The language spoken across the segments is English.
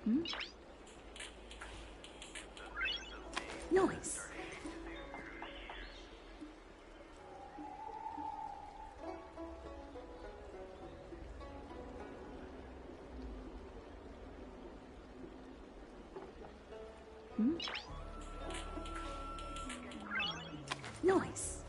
Hmm? Noise. Hmm? Noise.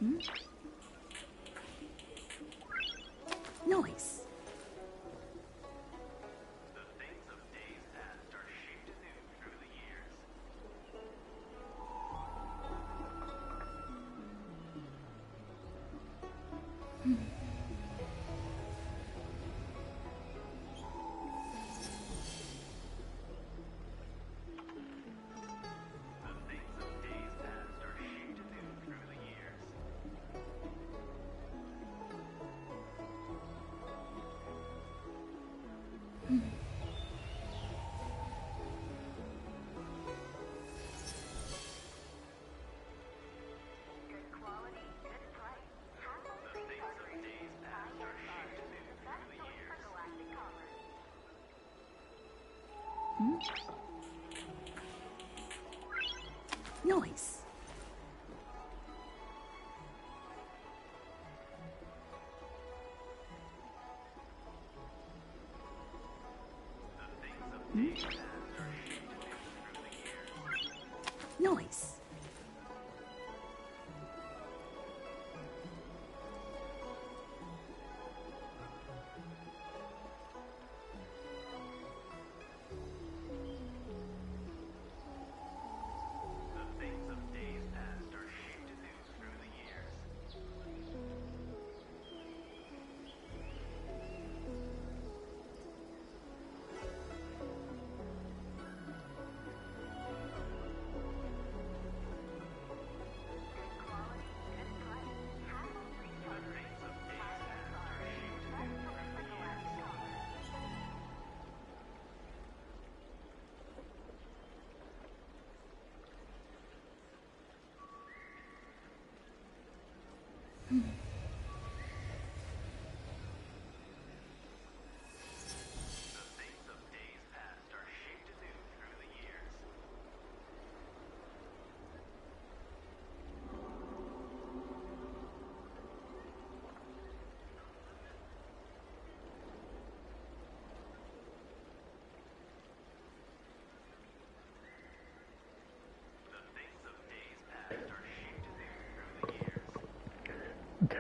Hmm? Noise. Hmm? Noise. Hmm? Noise.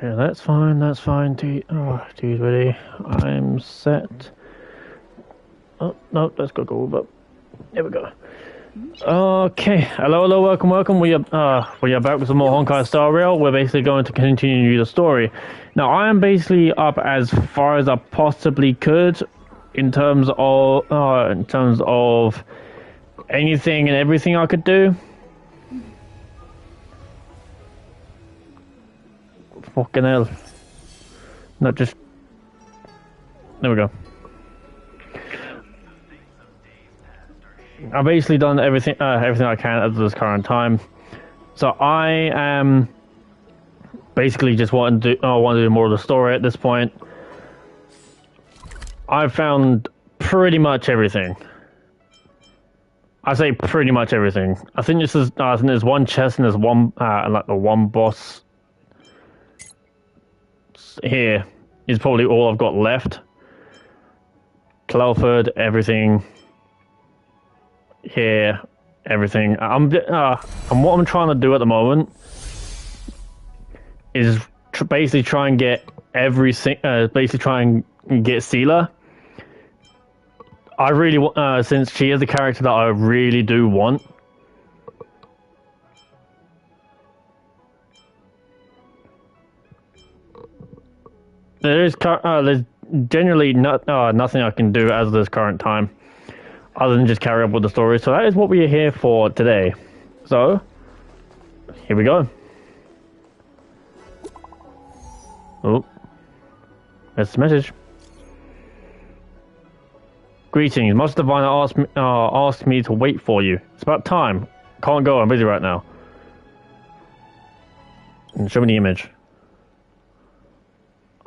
Okay, that's fine, that's fine. Dude, ready? I'm set. Oh, no, let's go up. There we go. Okay, hello, welcome. We are back with some more Honkai Star Rail. We're basically going to continue the story. Now, I am basically up as far as I possibly could in terms of anything and everything I could do. Fucking hell. Not just... There we go. I've basically done everything I can at this current time. So I am basically just want to do more of the story at this point. I've found pretty much everything. I say pretty much everything. I think there's one chest and there's one like the one boss here is probably all I've got left. Cloudford, everything. Here, everything. And what I'm trying to do at the moment is basically try and get Seela. I really since she is the character that I really do want. There's generally nothing I can do as of this current time, other than just carry up with the story. So that is what we are here for today. So, here we go. Oh, that's the message. Greetings, Master Diviner asked me to wait for you. It's about time. Can't go, I'm busy right now. And show me the image.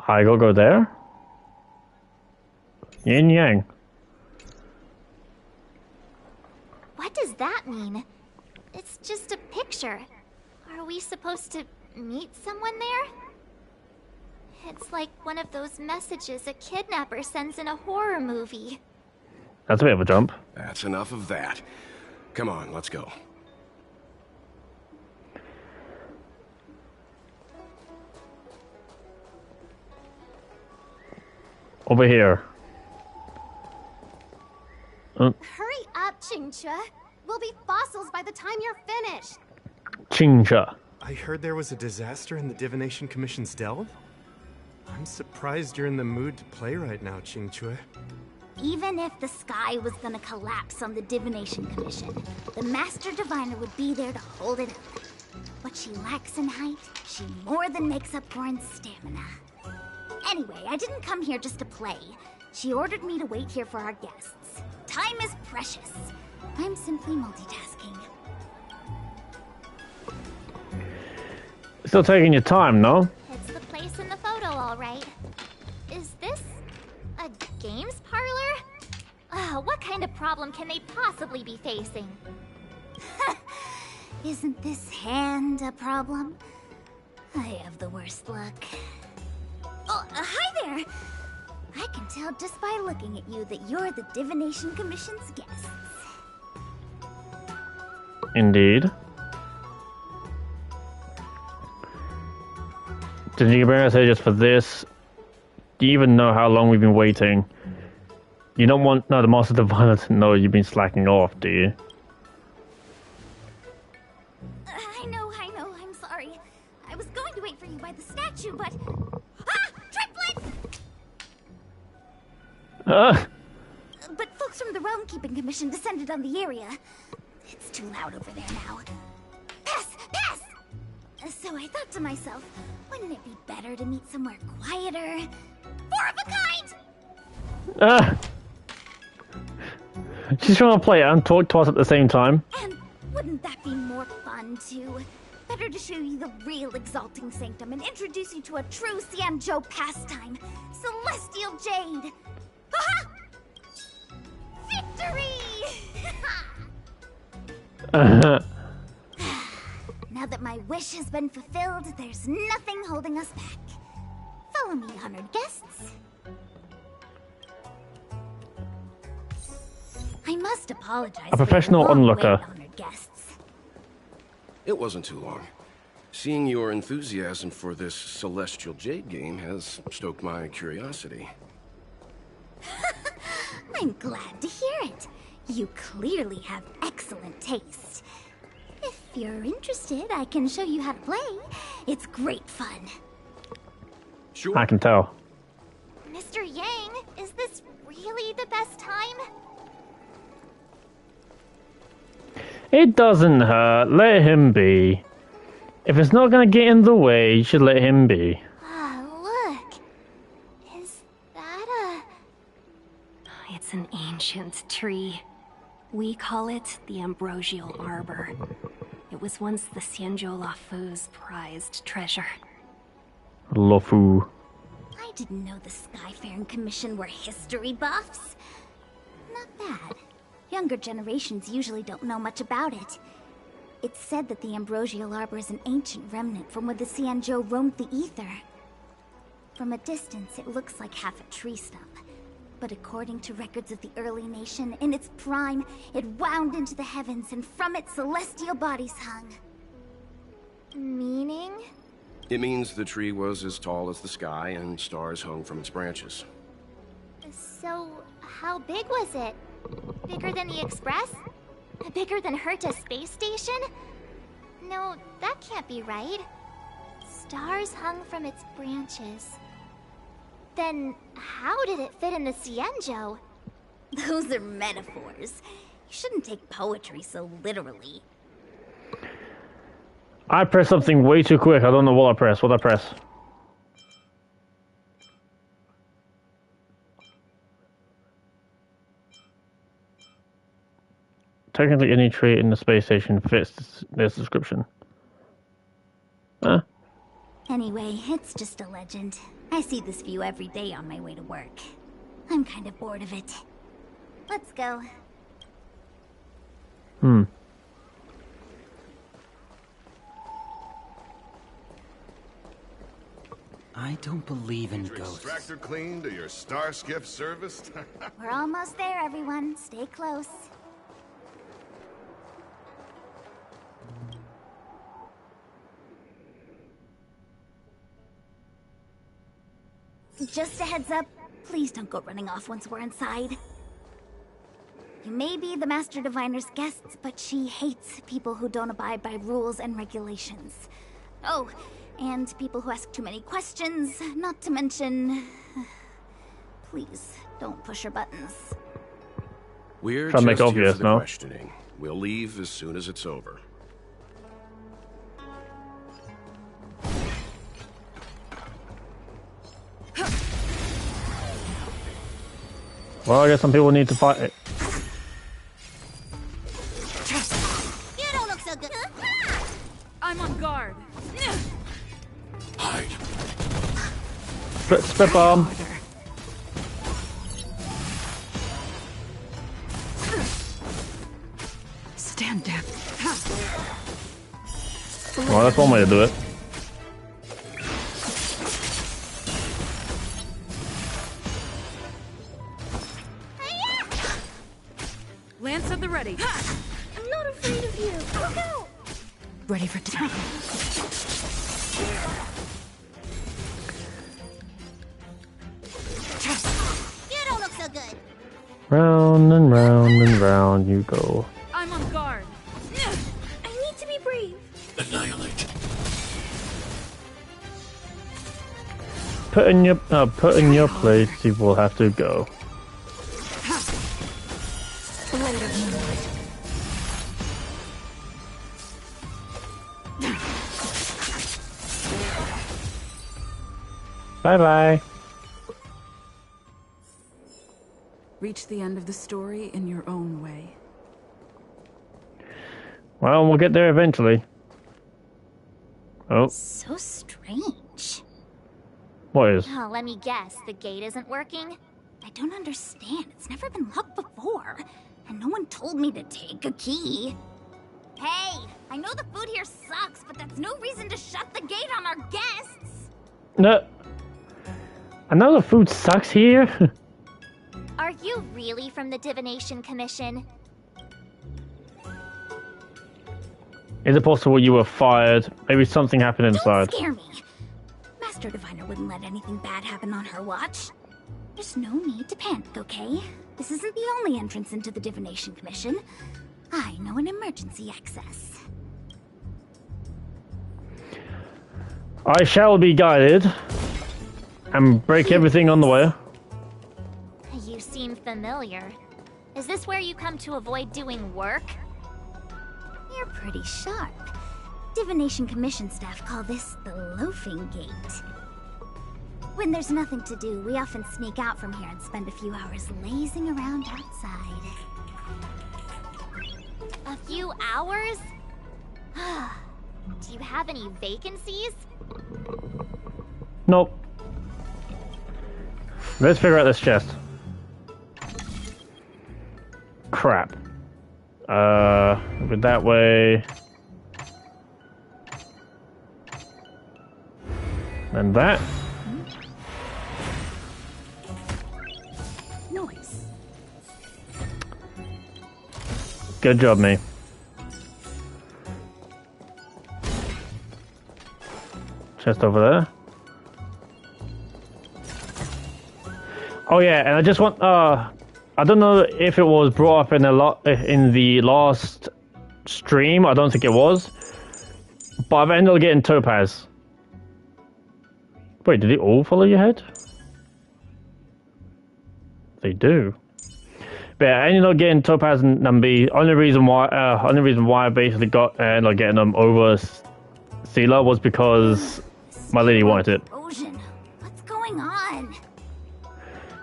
I go there? Yin Yang. What does that mean? It's just a picture. Are we supposed to meet someone there? It's like one of those messages a kidnapper sends in a horror movie. That's a bit of a jump. That's enough of that. Come on, let's go. Over here. Hurry up, Qingque. We'll be fossils by the time you're finished. Qingque. I heard there was a disaster in the Divination Commission's delve? I'm surprised you're in the mood to play right now, Qingque. Even if the sky was gonna collapse on the Divination Commission, the Master Diviner would be there to hold it up. What she lacks in height, she more than makes up for in stamina. Anyway, I didn't come here just to play. She ordered me to wait here for our guests. Time is precious. I'm simply multitasking. Still taking your time, no? It's the place in the photo, all right. Is this a games parlor? What kind of problem can they possibly be facing? Isn't this hand a problem? I have the worst luck. Oh, hi there! I can tell just by looking at you that you're the Divination Commission's guests. Indeed. Did you bring us here just for this? Do you even know how long we've been waiting? You don't want the Master Diviner to know you've been slacking off, do you? I know, I'm sorry. I was going to wait for you by the statue, but... Ah! Triplets! But folks from the Realm Keeping Commission descended on the area. It's too loud over there now. Pass! So I thought to myself, wouldn't it be better to meet somewhere quieter? Four of a kind! She's trying to play it and talk to us at the same time. And wouldn't that be more fun, too? Better to show you the real Exalting Sanctum and introduce you to a true Xianzhou pastime, Celestial Jade! Ha-ha! Victory! Now that my wish has been fulfilled, there's nothing holding us back. Follow me, honored guests. I must apologize. A professional for the long onlooker. wait, honored guests. It wasn't too long. Seeing your enthusiasm for this Celestial Jade game has stoked my curiosity. I'm glad to hear it. You clearly have excellent taste. If you're interested, I can show you how to play. It's great fun. Sure. I can tell. Mr. Yang, is this really the best time? It doesn't hurt. Let him be. If it's not gonna get in the way, you should let him be. Ah, look. Is that It's an ancient tree. We call it the Ambrosial Arbor. It was once the Xianzhou Loufu's prized treasure. Loufu. I didn't know the Skyfaring Commission were history buffs. Not bad. Younger generations usually don't know much about it. It's said that the Ambrosial Arbor is an ancient remnant from when the Xianzhou roamed the ether. From a distance, it looks like half a tree stump. But according to records of the early nation, in its prime, it wound into the heavens and from it celestial bodies hung. Meaning? It means the tree was as tall as the sky and stars hung from its branches. So, how big was it? Bigger than the Express? Bigger than Herta's space station? No, that can't be right. Stars hung from its branches. Then, how did it fit in the Xianzhou? Those are metaphors. You shouldn't take poetry so literally. I pressed something way too quick. I don't know what I pressed. What I press? Technically, any tree in the space station fits this description. Huh? Anyway, it's just a legend. I see this view every day on my way to work. I'm kind of bored of it. Let's go. I don't believe in ghosts. Extractor cleaned or your star skiff serviced? We're almost there, everyone. Stay close. Just a heads up, please don't go running off once we're inside. You may be the Master Diviner's guests, but she hates people who don't abide by rules and regulations. Oh, and people who ask too many questions, not to mention... Please, don't push her buttons. We're Try to make just obvious, here for the no? questioning. We'll leave as soon as it's over. Well, I guess some people need to fight it. You don't look so good. I'm on guard. Hide. Split bomb. Stand down. Well, that's one way to do it. Lance at the ready. I'm not afraid of you. Look out! Ready for attack. You don't look so good. Round and round and round you go. I'm on guard. I need to be brave. Annihilate. Put in your place. You will have to go. Blade of moonlight. Bye bye. Reach the end of the story in your own way. Well, we'll get there eventually. Oh, So strange. what is? Oh, let me guess. The gate isn't working? I don't understand. It's never been locked before. And no one told me to take a key. Hey, I know the food here sucks, but that's no reason to shut the gate on our guests. No. I know the food sucks here. Are you really from the Divination Commission? Is it possible you were fired? Maybe something happened inside. Don't scare me. Master Diviner wouldn't let anything bad happen on her watch. There's no need to panic, okay? This isn't the only entrance into the Divination Commission. I know an emergency access. I shall be guided and break everything on the way. You seem familiar. Is this where you come to avoid doing work? You're pretty sharp. Divination Commission staff call this the Loafing Gate. When there's nothing to do, we often sneak out from here and spend a few hours lazing around outside. A few hours? Do you have any vacancies? Nope. Let's figure out this chest. Crap. Over that way. And that. Noise. Good job, me. Chest over there. Oh yeah, and I just want I don't know if it was brought up in the last stream. I don't think it was. But I've ended up getting topaz. Wait, did they all follow your head? They do. But yeah, I ended up getting topaz and Nambi. Only reason why I basically got ended up getting them over Sela was because my lady wanted it. Erosion. What's going on?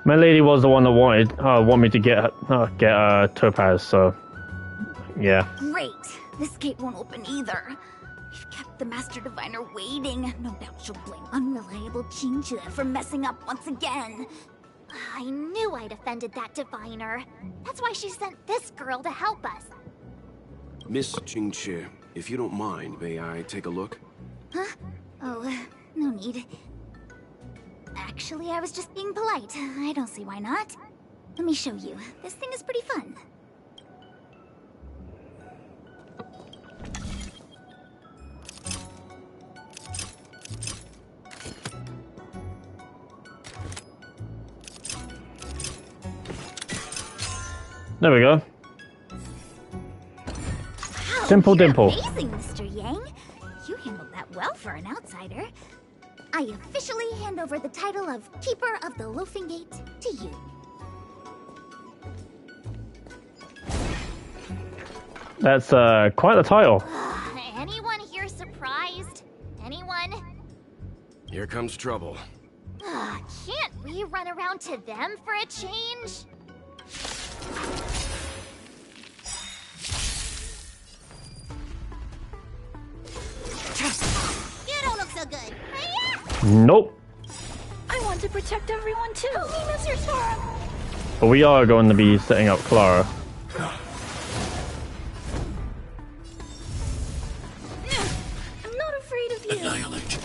My lady was the one that wanted me to get topaz. So yeah. Great. This gate won't open either. We've kept the Master Diviner waiting. No doubt she'll blame unreliable Xianzhou for messing up once again. I knew I'd offended that diviner. That's why she sent this girl to help us. Miss Xianzhou, if you don't mind, may I take a look? Huh? Oh, no need. Actually, I was just being polite. I don't see why not. Let me show you. This thing is pretty fun. There we go. Wow, Simple you're dimple. Amazing, Mr. Yang. You handled that well for an outsider. I officially hand over the title of Keeper of the Loafing Gate to you. That's quite the title. Anyone here surprised? Anyone? Here comes trouble. Can't we run around to them for a change? You don't look so good. Nope. I want to protect everyone too. Mr. Sora. But we are going to be setting up Clara. I'm not afraid of you. Annihilate.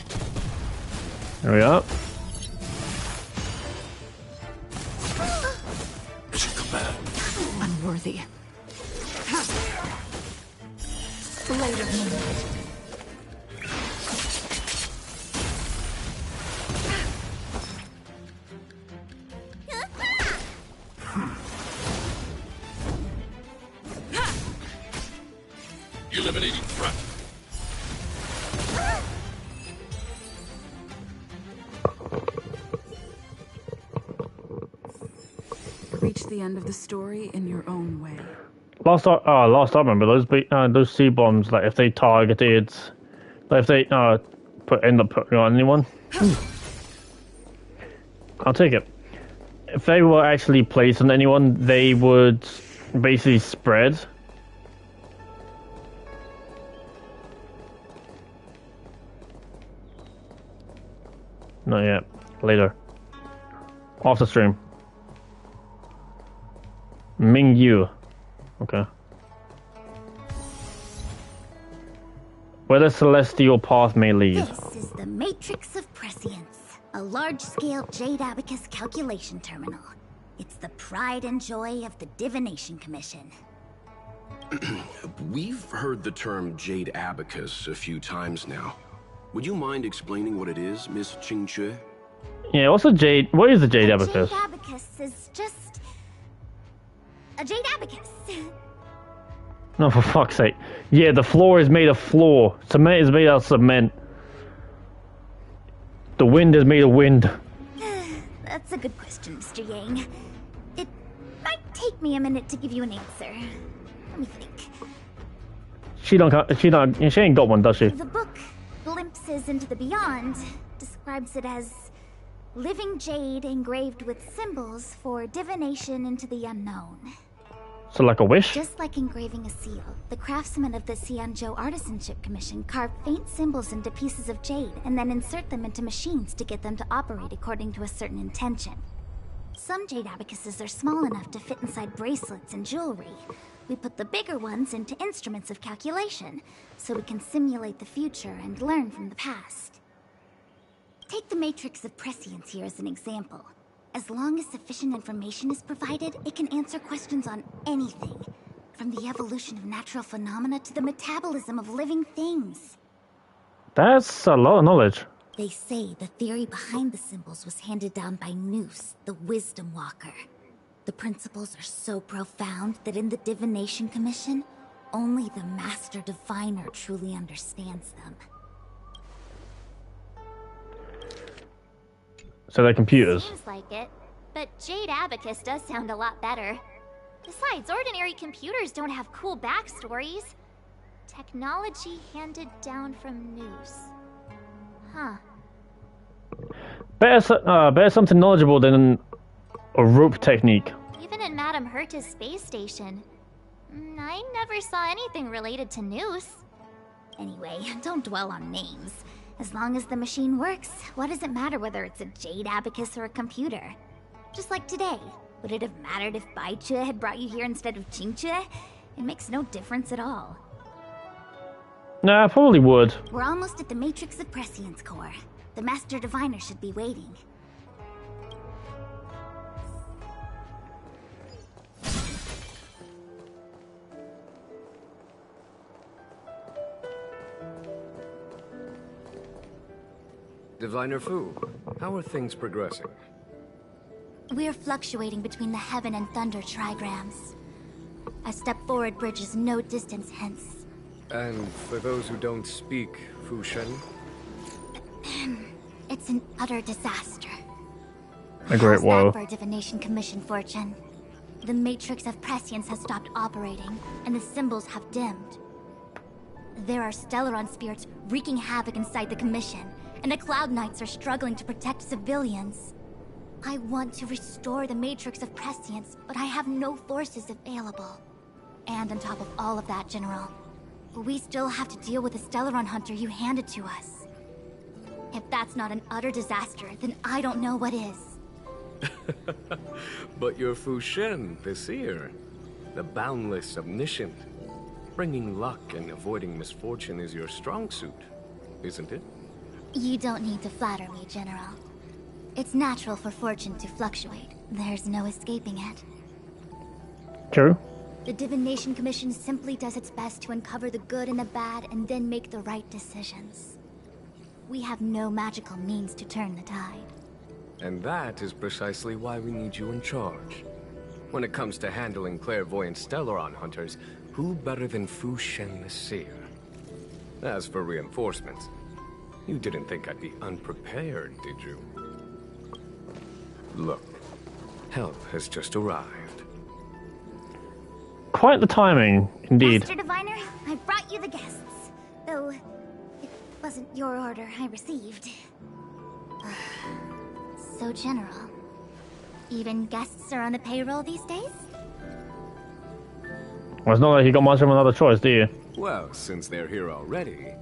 There we are. Mission command. Unworthy. Blade of Moonlight. Eliminating threat. Reach the end of the story in your own way. Last I remember, those sea bombs, like if they targeted, like if they end up putting on anyone, I'll take it. If they were actually placed on anyone, they would basically spread. Not yet. Later. Off the stream. Ming Yu. Okay. Where the celestial path may lead. This is the Matrix of Prescience, a large-scale Jade Abacus calculation terminal. It's the pride and joy of the Divination Commission. We've heard the term Jade Abacus a few times now. Would you mind explaining what it is, Miss Qingque? Yeah, what's a jade? What is a jade abacus? Jade abacus is just a jade abacus. No, for fuck's sake. Yeah, the floor is made of floor. Cement is made out of cement. The wind is made of wind. That's a good question, Mr. Yang. It might take me a minute to give you an answer. Let me think. She ain't got one, does she? The book, Glimpses into the Beyond, describes it as living jade engraved with symbols for divination into the unknown. So like a wish? Just like engraving a seal, the craftsmen of the Xianzhou Artisanship Commission carve faint symbols into pieces of jade and then insert them into machines to get them to operate according to a certain intention. Some jade abacuses are small enough to fit inside bracelets and jewelry. We put the bigger ones into instruments of calculation, so we can simulate the future and learn from the past. Take the matrix of prescience here as an example. As long as sufficient information is provided, it can answer questions on anything, from the evolution of natural phenomena to the metabolism of living things. That's a lot of knowledge. They say the theory behind the symbols was handed down by Noose, the Wisdom Walker. The principles are so profound that in the Divination Commission, only the Master Diviner truly understands them. So they're computers. Seems like it. But Jade Abacus does sound a lot better. Besides, ordinary computers don't have cool backstories. Technology handed down from Noose. Huh. Better something knowledgeable than a rope technique. Even in Madame Herta's space station, I never saw anything related to Noose. Anyway, don't dwell on names. As long as the machine works, what does it matter whether it's a jade abacus or a computer? Just like today, would it have mattered if Baichue had brought you here instead of Qingque? It makes no difference at all. Nah, I probably would. We're almost at the Matrix of Prescience core. The Master Diviner should be waiting. Diviner Fu, how are things progressing? We're fluctuating between the Heaven and Thunder trigrams. A step forward bridges no distance hence. And for those who don't speak Fu Shen? It's an utter disaster. A great woe. How's that for Divination Commission fortune? The Matrix of Prescience has stopped operating, and the symbols have dimmed. There are Stellaron spirits wreaking havoc inside the Commission, and the Cloud Knights are struggling to protect civilians. I want to restore the Matrix of Prescience, but I have no forces available. And on top of all of that, General, we still have to deal with the Stellaron hunter you handed to us. If that's not an utter disaster, then I don't know what is. But you're Fu Shen, the seer. The boundless, omniscient. Bringing luck and avoiding misfortune is your strong suit, isn't it? You don't need to flatter me, General. It's natural for fortune to fluctuate. There's no escaping it. True. The Divination Commission simply does its best to uncover the good and the bad and then make the right decisions. We have no magical means to turn the tide. And that is precisely why we need you in charge. When it comes to handling clairvoyant Stellaron hunters, who better than Fu Shen the Seer? As for reinforcements, you didn't think I'd be unprepared, did you? Look, help has just arrived. Quite the timing, indeed. Master Diviner, I brought you the guests. Though, it wasn't your order I received. So, General, even guests are on the payroll these days? Well, it's not like you got much of another choice, do you? Well, since they're here already,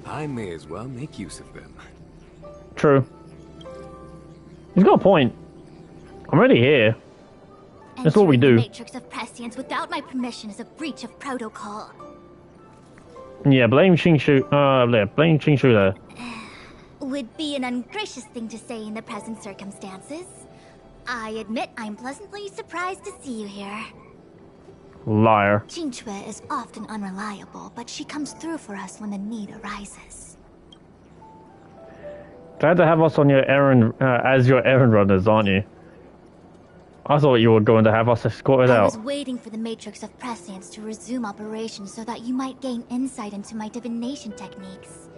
I may as well make use of them. True. He's got a point. I'm already here. That's what we do. The Matrix of Prescience without my permission is a breach of protocol. Yeah, blame Xianzhou. Blame Xianzhou there. Would be an ungracious thing to say in the present circumstances. I admit I'm pleasantly surprised to see you here. Liar. Qingque is often unreliable, but she comes through for us when the need arises. Glad to have us on your errand as your errand runners, aren't you? I thought you were going to have us escorted I out. was waiting for the Matrix of Prescience to resume operations so that you might gain insight into my divination techniques.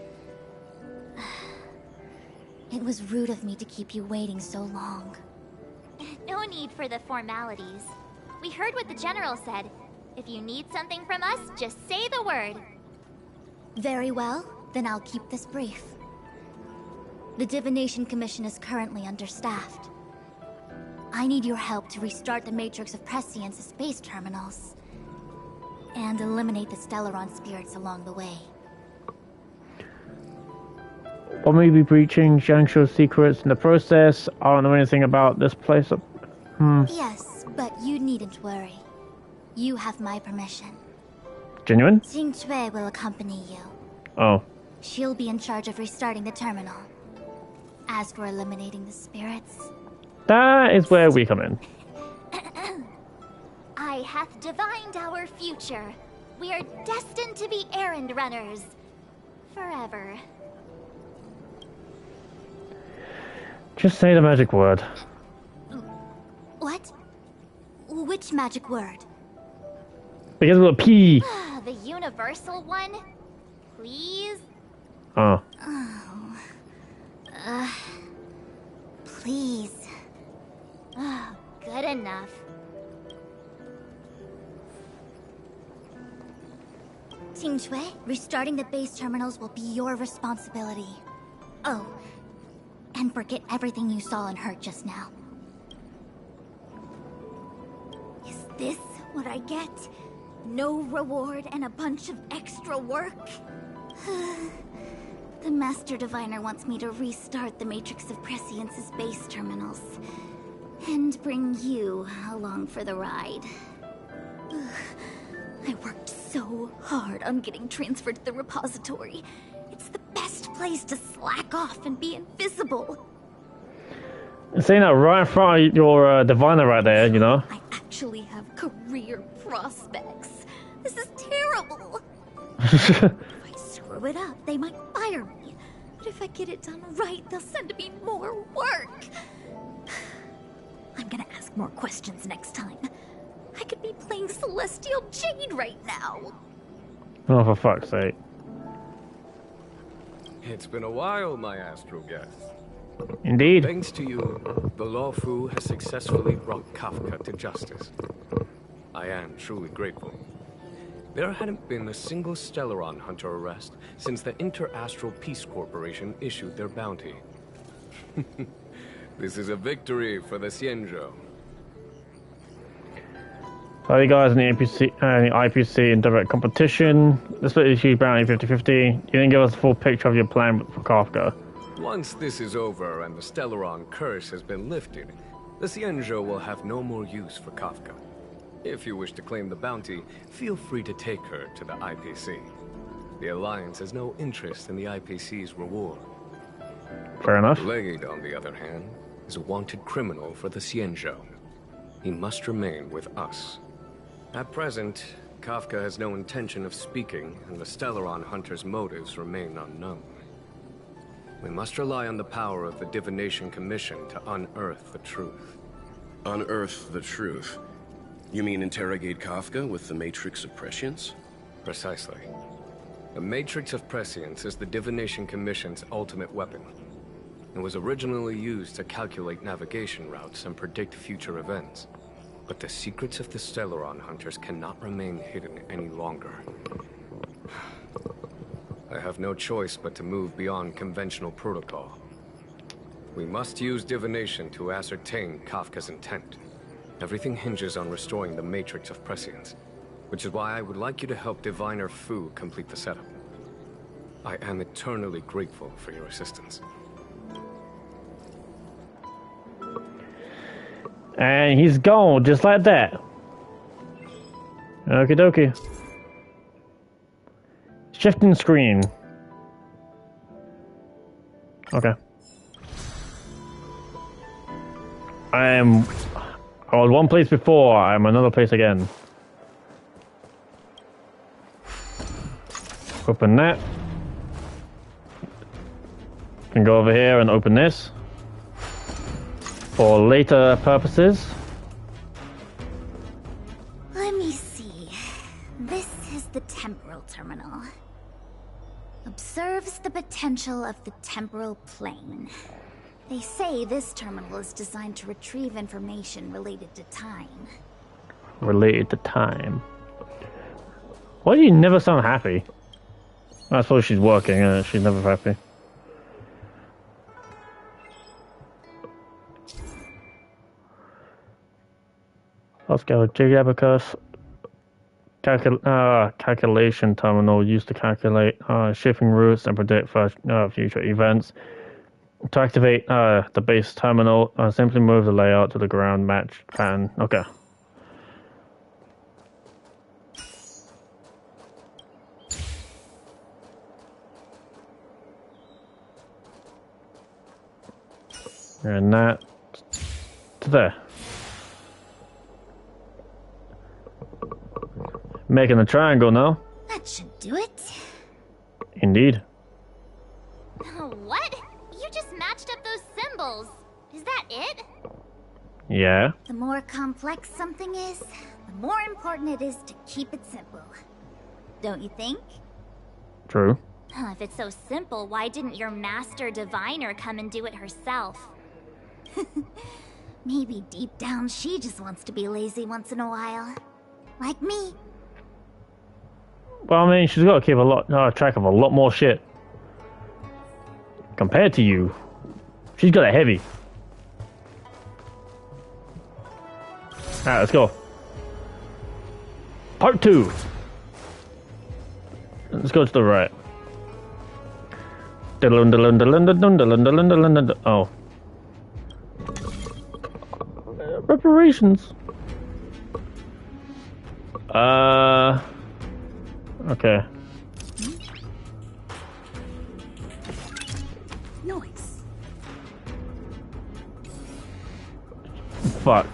It was rude of me to keep you waiting so long. No need for the formalities. We heard what the General said. If you need something from us, just say the word. Very well, then I'll keep this brief. The Divination Commission is currently understaffed. I need your help to restart the Matrix of Prescience's space terminals. And eliminate the Stellaron spirits along the way. Or maybe breaching Xianzhou's secrets in the process. I don't know anything about this place. Yes, but you needn't worry. You have my permission. Genuine? Qingque will accompany you. Oh. She'll be in charge of restarting the terminal. As for eliminating the spirits... That is where we come in. I hath divined our future. We are destined to be errand runners. Forever. Just say the magic word. What? Which magic word? Because of a P. The universal one? Please? Oh. Please. Good enough. Qingque, restarting the base terminals will be your responsibility. Oh, and forget everything you saw and heard just now. Is this what I get? No reward and a bunch of extra work? The Master Diviner wants me to restart the Matrix of Prescience's base terminals. And bring you along for the ride. I worked so hard on getting transferred to the repository. It's the best place to slack off and be invisible. Saying that right in front of your diviner right there, you know? I actually have career prospects. This is terrible. If I screw it up, they might fire me. But if I get it done right, they'll send me more work. I'm gonna ask more questions next time. I could be playing Celestial Jade right now. Oh, for fuck's sake. It's been a while, my astral guest. Indeed. Thanks to you, the Loufu has successfully brought Kafka to justice. I am truly grateful. There hadn't been a single Stellaron hunter arrest since the Inter-Astral Peace Corporation issued their bounty. This is a victory for the Xianzhou. So you guys in the IPC in direct competition. The split issue bounty 50-50. You didn't give us a full picture of your plan for Kafka. Once this is over and the Stellaron curse has been lifted, the Xianzhou will have no more use for Kafka. If you wish to claim the bounty, feel free to take her to the IPC. The Alliance has no interest in the IPC's reward. Fair enough. Blade, on the other hand, is a wanted criminal for the Xianzhou. He must remain with us. At present, Kafka has no intention of speaking, and the Stellaron hunter's motives remain unknown. We must rely on the power of the Divination Commission to unearth the truth. Unearth the truth? You mean interrogate Kafka with the Matrix of Prescience? Precisely. The Matrix of Prescience is the Divination Commission's ultimate weapon. It was originally used to calculate navigation routes and predict future events. But the secrets of the Stellaron hunters cannot remain hidden any longer. I have no choice but to move beyond conventional protocol. We must use divination to ascertain Kafka's intent. Everything hinges on restoring the Matrix of Prescience, which is why I would like you to help Diviner Fu complete the setup. I am eternally grateful for your assistance. And he's gone, just like that. Okie dokie. Shifting screen. Okay. I was one place before, I'm another place again. Open that. Can go over here and open this for later purposes. Let me see. This is the temporal terminal. Observes the potential of the temporal plane. They say this terminal is designed to retrieve information related to time. Related to time. Why do you never sound happy? I suppose she's working and she's never happy. Let's go. Jade Abacus. Calculation terminal used to calculate shipping routes and predict future events. To activate the base terminal, simply move the layout to the ground match pattern. Okay. And that to there. Making a triangle now. That should do it. Indeed. What? You just matched up those symbols. Is that it? Yeah. The more complex something is, the more important it is to keep it simple. Don't you think? True. If it's so simple, why didn't your master diviner come and do it herself? Maybe deep down she just wants to be lazy once in a while. Like me. Well, I mean, she's got to keep a lot track of a lot more shit. Compared to you, she's got it heavy. Alright, let's go. Part 2. Let's go to the right. Oh. Reparations. Okay. Noise. Fuck.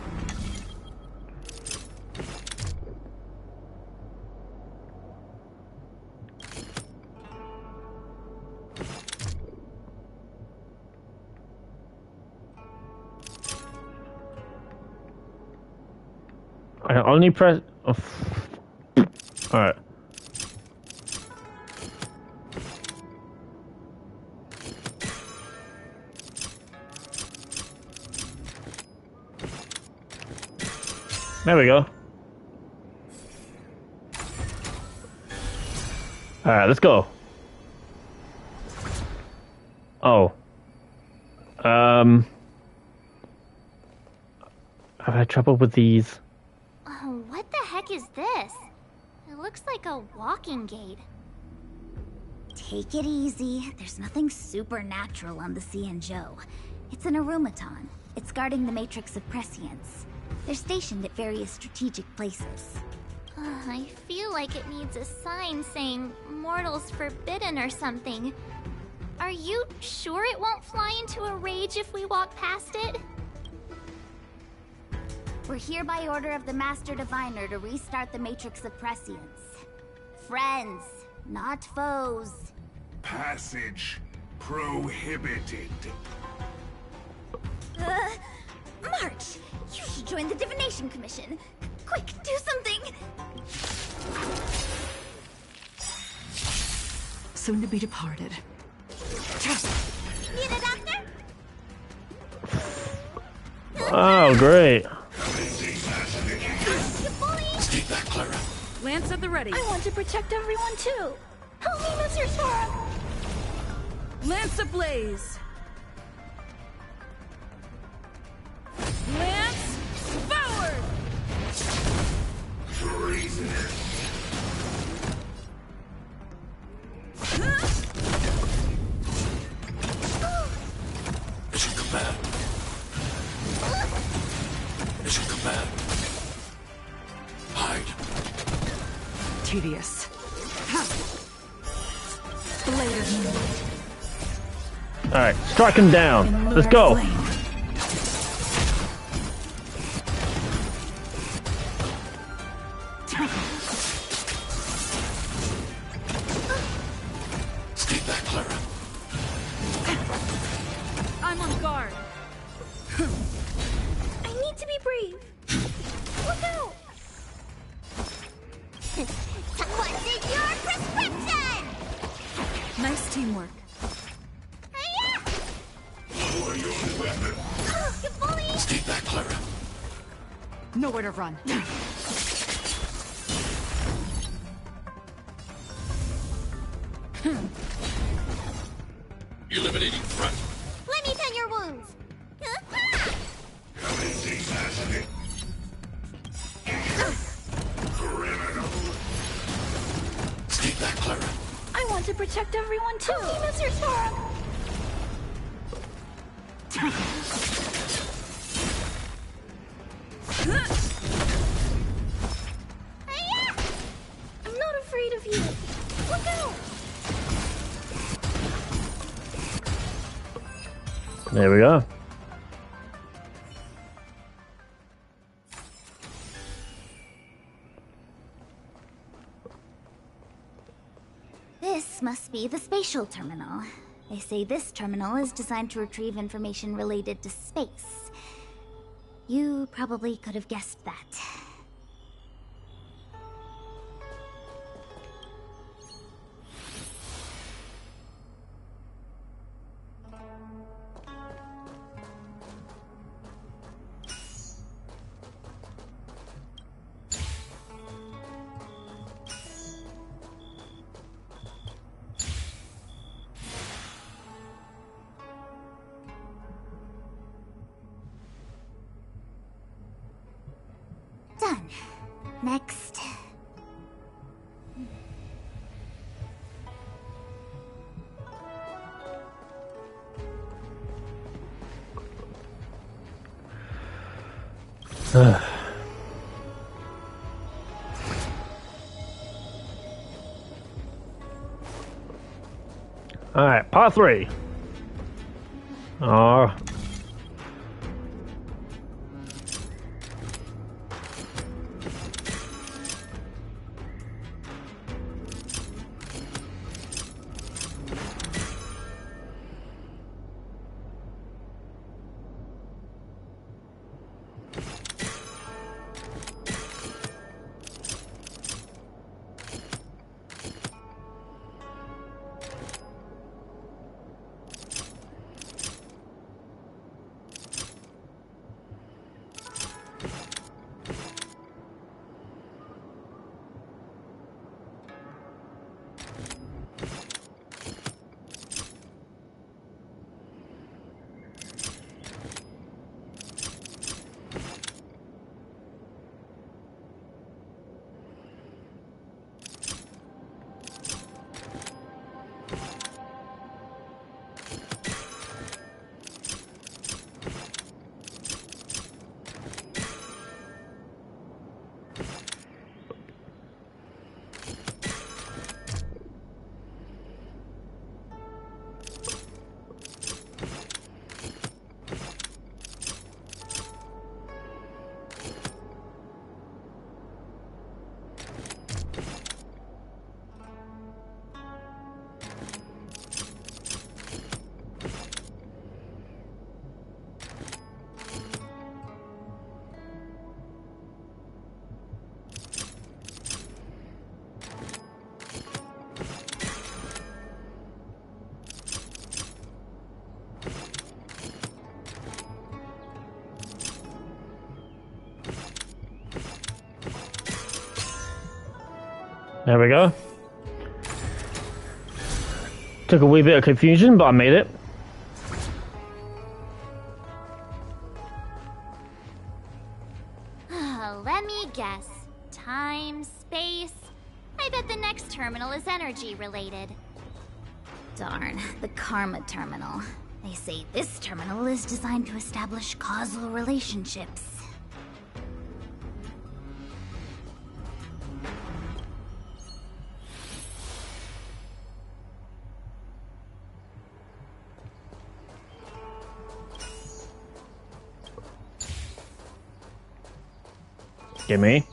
I can only press. Oh, alright. There we go. Alright, let's go. Oh. I've had trouble with these. Oh, what the heck is this? It looks like a walking gate. Take it easy. There's nothing supernatural on the Xianzhou. It's an arumaton. It's guarding the matrix of prescience. They're stationed at various strategic places. I feel like it needs a sign saying mortals forbidden or something. Are you sure it won't fly into a rage if we walk past it? We're here by order of the Master Diviner to restart the Matrix of Prescience. Friends, not foes. Passage prohibited. March! You should join the Divination Commission. Quick, do something! Soon to be departed. Need a doctor? Oh, great. Let's take that, Clara. Lance at the ready. I want to protect everyone too. Help me, Mr. Sora. Lance ablaze. Lance forward. Treasonous. Mission command. Mission command. Hide. Tedious. Blade of moonlight. Alright, strike him down. Let's go. Teamwork. Lower your weapon. You bully! Stay back, Clara. Nowhere to run. Eliminating threat. Let me tend your wounds. Commencing massacre. Criminal. Stay back, Clara. I want to protect everyone too. Mr. Storm! I'm not afraid of you. Look out! There we go. This must be the spatial terminal. They say this terminal is designed to retrieve information related to space. You probably could have guessed that. Done. Next. Alright, part 3. There we go. Took a wee bit of confusion, but I made it. Let me guess. Time, space. I bet the next terminal is energy related. Darn, the Karma Terminal. They say this terminal is designed to establish causal relationships. Gimme.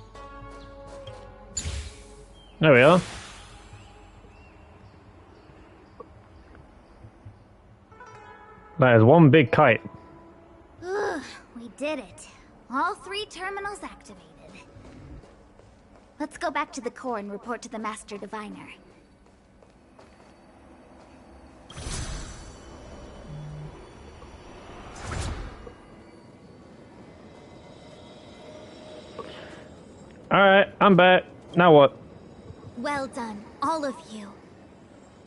There we are. That is one big kite. Ugh, we did it. All 3 terminals activated. Let's go back to the core and report to the Master Diviner. Alright, I'm back. Now what? Well done, all of you.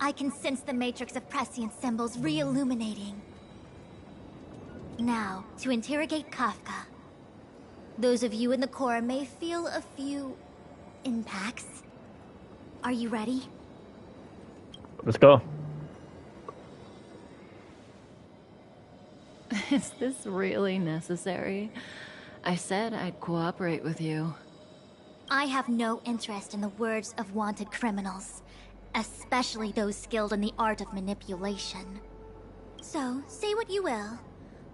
I can sense the matrix of prescient symbols re-illuminating. Now, to interrogate Kafka. Those of you in the core may feel a few impacts. Are you ready? Let's go. Is this really necessary? I said I'd cooperate with you. I have no interest in the words of wanted criminals, especially those skilled in the art of manipulation. So, say what you will.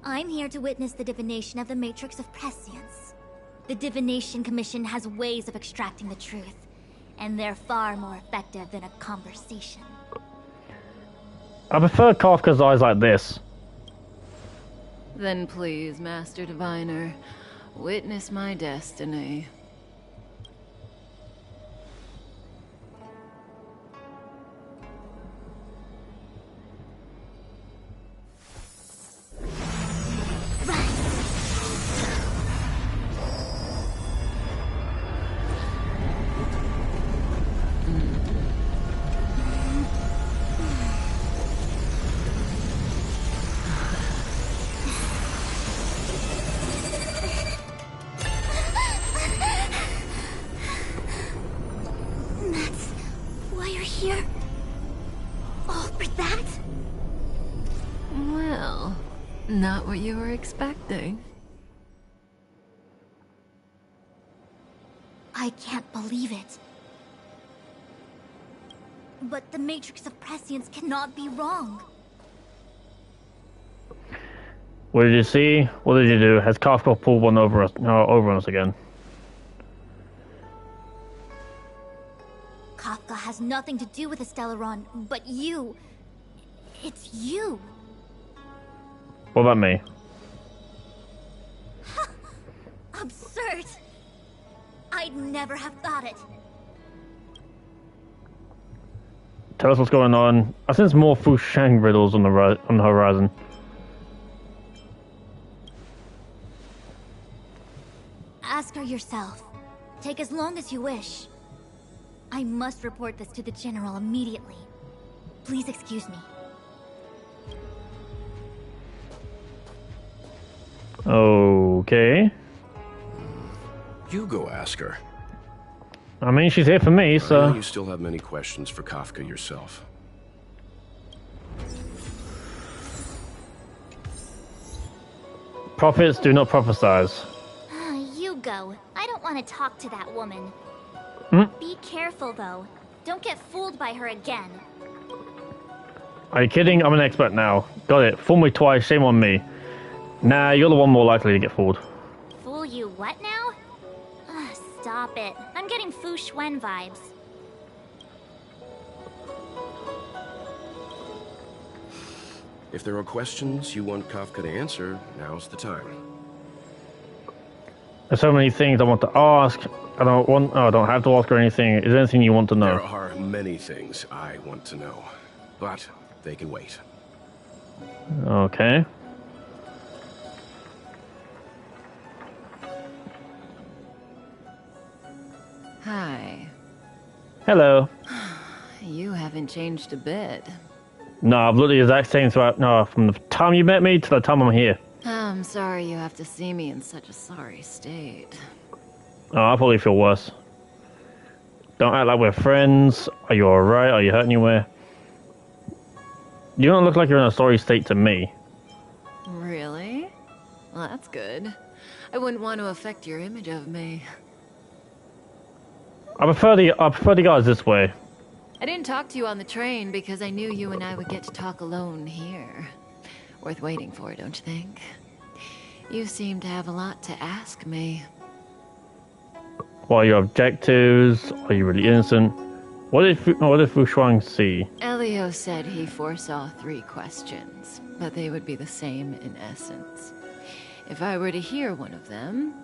I'm here to witness the divination of the Matrix of Prescience. The Divination Commission has ways of extracting the truth, and they're far more effective than a conversation. I prefer Kafka's eyes like this. Then please, Master Diviner, witness my destiny. Not what you were expecting. I can't believe it. But the Matrix of Prescience cannot be wrong. What did you see? What did you do? Has Kafka pulled one over us? No, over on us again. Kafka has nothing to do with the Stellaron, but you. It's you. What about me? Absurd! I'd never have thought it. Tell us what's going on. I sense more Fu Shang riddles on the horizon. Ask her yourself. Take as long as you wish. I must report this to the General immediately. Please excuse me. Okay. You go ask her. I mean, she's here for me, I so... know you still have many questions for Kafka yourself. Prophets do not prophesize. You go. I don't want to talk to that woman. Be careful, though. Don't get fooled by her again. Are you kidding? I'm an expert now. Got it. Fool me twice, shame on me. Nah, you're the one more likely to get fooled. Fool you what now? Ugh, stop it. I'm getting Fu Xuan vibes. If there are questions you want Kafka to answer, now's the time. There's so many things I want to ask. I don't have to ask her anything. Is there anything you want to know? There are many things I want to know, but they can wait. Okay. Hi. Hello. You haven't changed a bit. No, I've looked the exact same throughout. No, from the time you met me to the time I'm here. I'm sorry you have to see me in such a sorry state. Oh, I'll probably feel worse. Don't act like we're friends. Are you alright? Are you hurt anywhere? You don't look like you're in a sorry state to me. Really? Well, that's good. I wouldn't want to affect your image of me. I prefer the guys this way. I didn't talk to you on the train because I knew you and I would get to talk alone here. Worth waiting for, don't you think? You seem to have a lot to ask me. What are your objectives? Are you really innocent? What did Fu Shuang see? Elio said he foresaw 3 questions, but they would be the same in essence. If I were to hear one of them,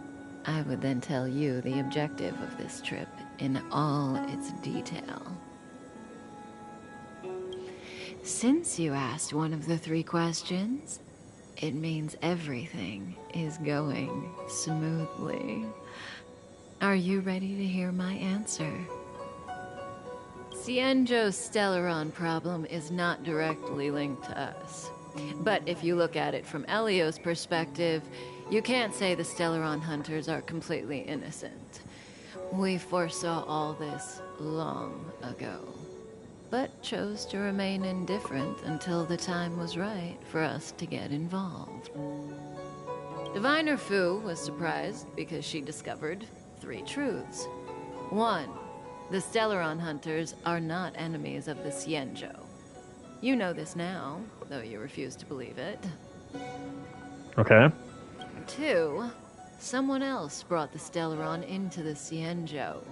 I would then tell you the objective of this trip in all its detail. Since you asked one of the 3 questions, it means everything is going smoothly. Are you ready to hear my answer? Xianzhou's Stellaron problem is not directly linked to us. But if you look at it from Elio's perspective, you can't say the Stellaron hunters are completely innocent. We foresaw all this long ago, but chose to remain indifferent until the time was right for us to get involved. Diviner Fu was surprised because she discovered 3 truths. 1. The Stellaron hunters are not enemies of the Xianzhou. You know this now, though you refuse to believe it. Okay. 2. Someone else brought the Stellaron into the Xianzhou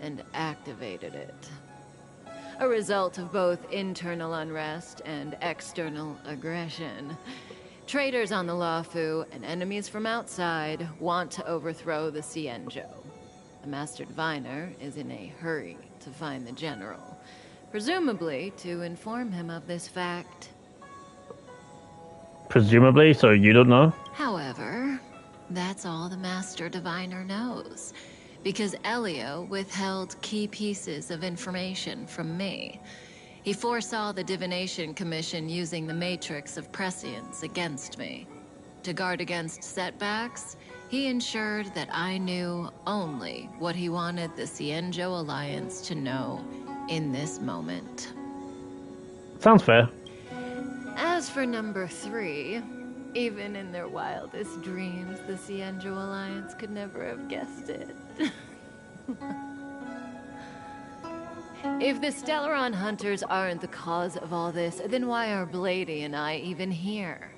and activated it. A result of both internal unrest and external aggression. Traitors on the Loufu and enemies from outside want to overthrow the Xianzhou. The Master Diviner is in a hurry to find the General, presumably to inform him of this fact. Presumably, so you don't know? However, that's all the Master Diviner knows, because Elio withheld key pieces of information from me. He foresaw the Divination Commission using the Matrix of Prescience against me. To guard against setbacks, he ensured that I knew only what he wanted the Xianzhou Alliance to know in this moment. Sounds fair. As for number 3, even in their wildest dreams, the Xianzhou Alliance could never have guessed it. If the Stellaron hunters aren't the cause of all this, then why are Blady and I even here?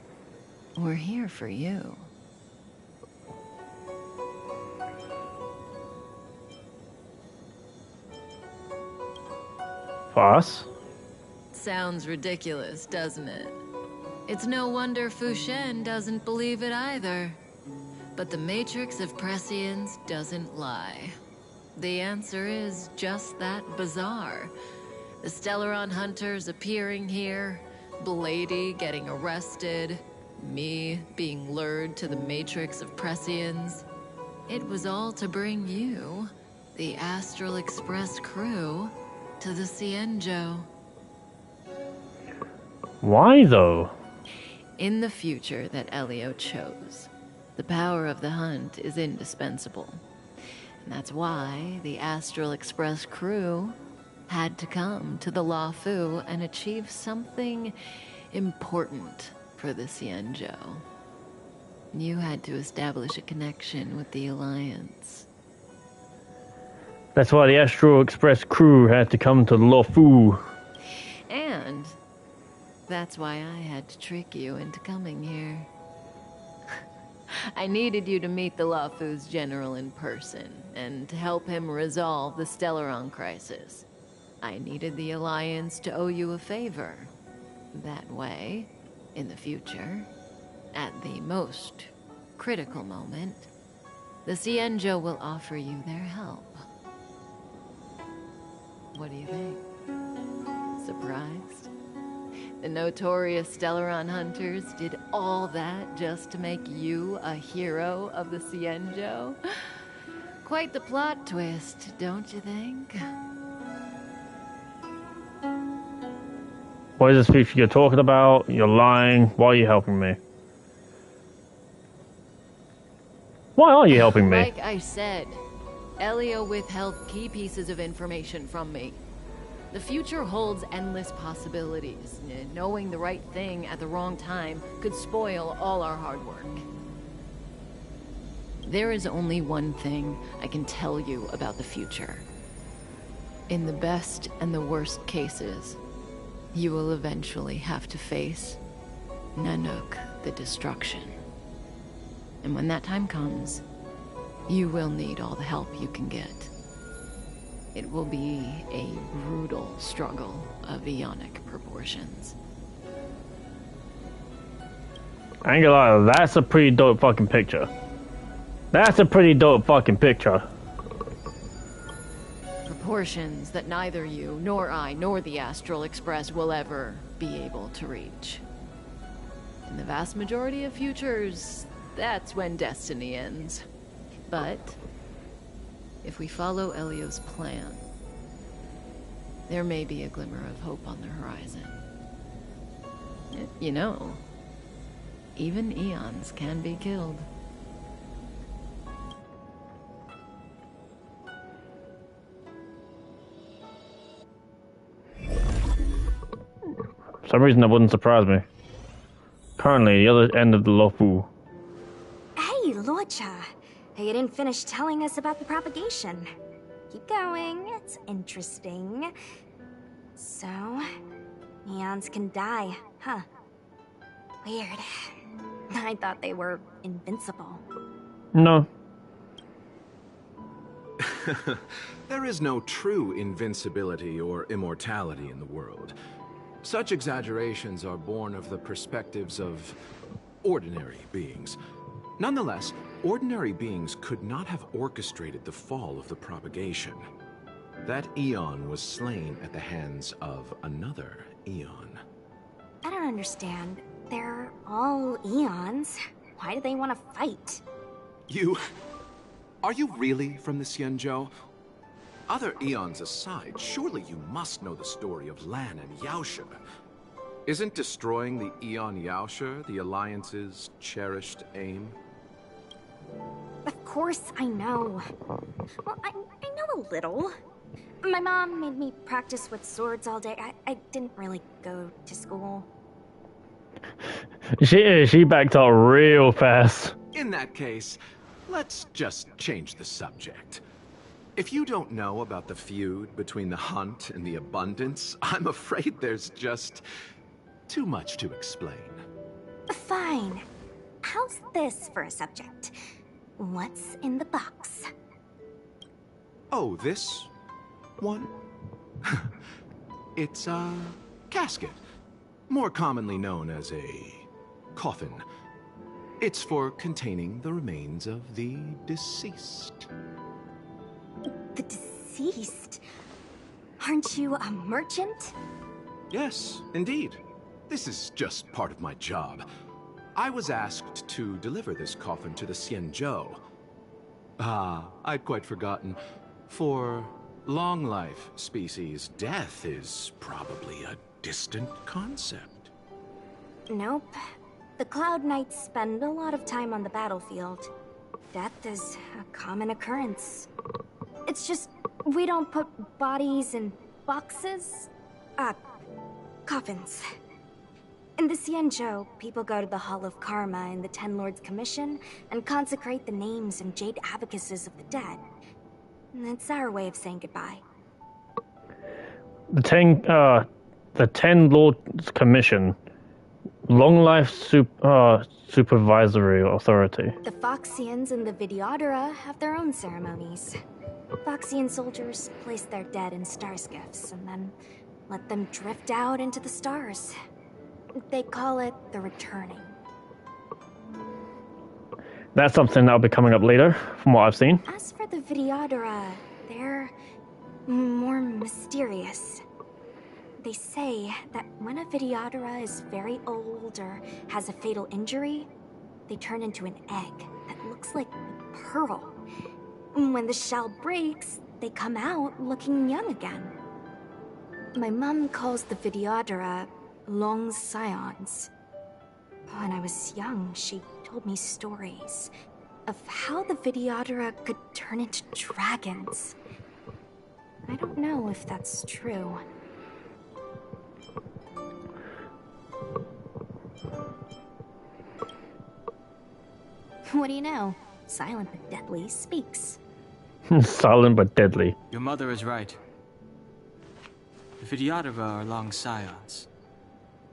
We're here for you. For us? Sounds ridiculous, doesn't it? It's no wonder Fu Shen doesn't believe it either. But the Matrix of Prescience doesn't lie. The answer is just that bizarre. The Stellaron hunters appearing here, Blady getting arrested, me being lured to the Matrix of Prescience. It was all to bring you, the Astral Express crew, to the Xianzhou. Why though? In the future that Elio chose, the power of the hunt is indispensable. And that's why the Astral Express crew had to come to the Loufu and achieve something important for the Xianzhou. You had to establish a connection with the Alliance. That's why the Astral Express crew had to come to Loufu. And that's why I had to trick you into coming here. I needed you to meet the Loufu's general in person, and to help him resolve the Stellaron crisis. I needed the Alliance to owe you a favor. That way, in the future, at the most critical moment, the Xianzhou will offer you their help. What do you think? Surprised? The notorious Stellaron hunters did all that just to make you a hero of the Xianzhou? Quite the plot twist, don't you think? What is this feature you're talking about? You're lying. Why are you helping me? Why are you helping me? Like I said, Elio withheld key pieces of information from me. The future holds endless possibilities. Knowing the right thing at the wrong time could spoil all our hard work. There is only one thing I can tell you about the future. In the best and the worst cases, you will eventually have to face Nanook the Destruction. And when that time comes, you will need all the help you can get. It will be a brutal struggle of Ionic proportions. I ain't gonna lie, that's a pretty dope fucking picture. That's a pretty dope fucking picture. Proportions that neither you, nor I, nor the Astral Express will ever be able to reach. In the vast majority of futures, that's when destiny ends. But If we follow Elio's plan, there may be a glimmer of hope on the horizon. You know, even eons can be killed. For some reason that wouldn't surprise me. Currently, the other end of the Loufu. Hey, Luocha. You didn't finish telling us about the propagation. Keep going, it's interesting. So, eons can die, huh? Weird. I thought they were invincible. No. There is no true invincibility or immortality in the world. Such exaggerations are born of the perspectives of ordinary beings. Nonetheless, ordinary beings could not have orchestrated the fall of the propagation. That eon was slain at the hands of another eon. I don't understand. They're all eons. Why do they want to fight? Are you really from the Xianzhou? Other eons aside, surely you must know the story of Lan and Yaoshe. Isn't destroying the Eon Yaoshe the Alliance's cherished aim? Of course I know. Well, I know a little. My mom made me practice with swords all day. I didn't really go to school. She backed out real fast. In that case, let's just change the subject. If you don't know about the feud between the Hunt and the Abundance, I'm afraid there's just too much to explain. Fine. How's this for a subject? What's in the box? Oh, this one? It's a casket, more commonly known as a coffin. It's for containing the remains of the deceased. The deceased? Aren't you a merchant? Yes, indeed. This is just part of my job. I was asked to deliver this coffin to the Xianzhou. I'd quite forgotten. For long life species, death is probably a distant concept. Nope. The Cloud Knights spend a lot of time on the battlefield. Death is a common occurrence. It's just, we don't put bodies in boxes. Coffins. In the Xianzhou, people go to the Hall of Karma in the Ten Lords Commission and consecrate the names and jade abacuses of the dead. It's our way of saying goodbye. The Ten Lords Commission. Long life supervisory authority. The Foxians and the Videodora have their own ceremonies. Foxian soldiers place their dead in star skiffs and then let them drift out into the stars. They call it the returning. That's something that'll be coming up later, from what I've seen. As for the Videodora, they're more mysterious. They say that when a Videodora is very old or has a fatal injury, they turn into an egg that looks like a pearl. When the shell breaks, they come out looking young again. My mom calls the Videodora long scions. When I was young, she told me stories of how the Videodora could turn into dragons. I don't know if that's true. What do you know? Silent but deadly speaks. Silent but deadly. Your mother is right. The Videodora are long scions.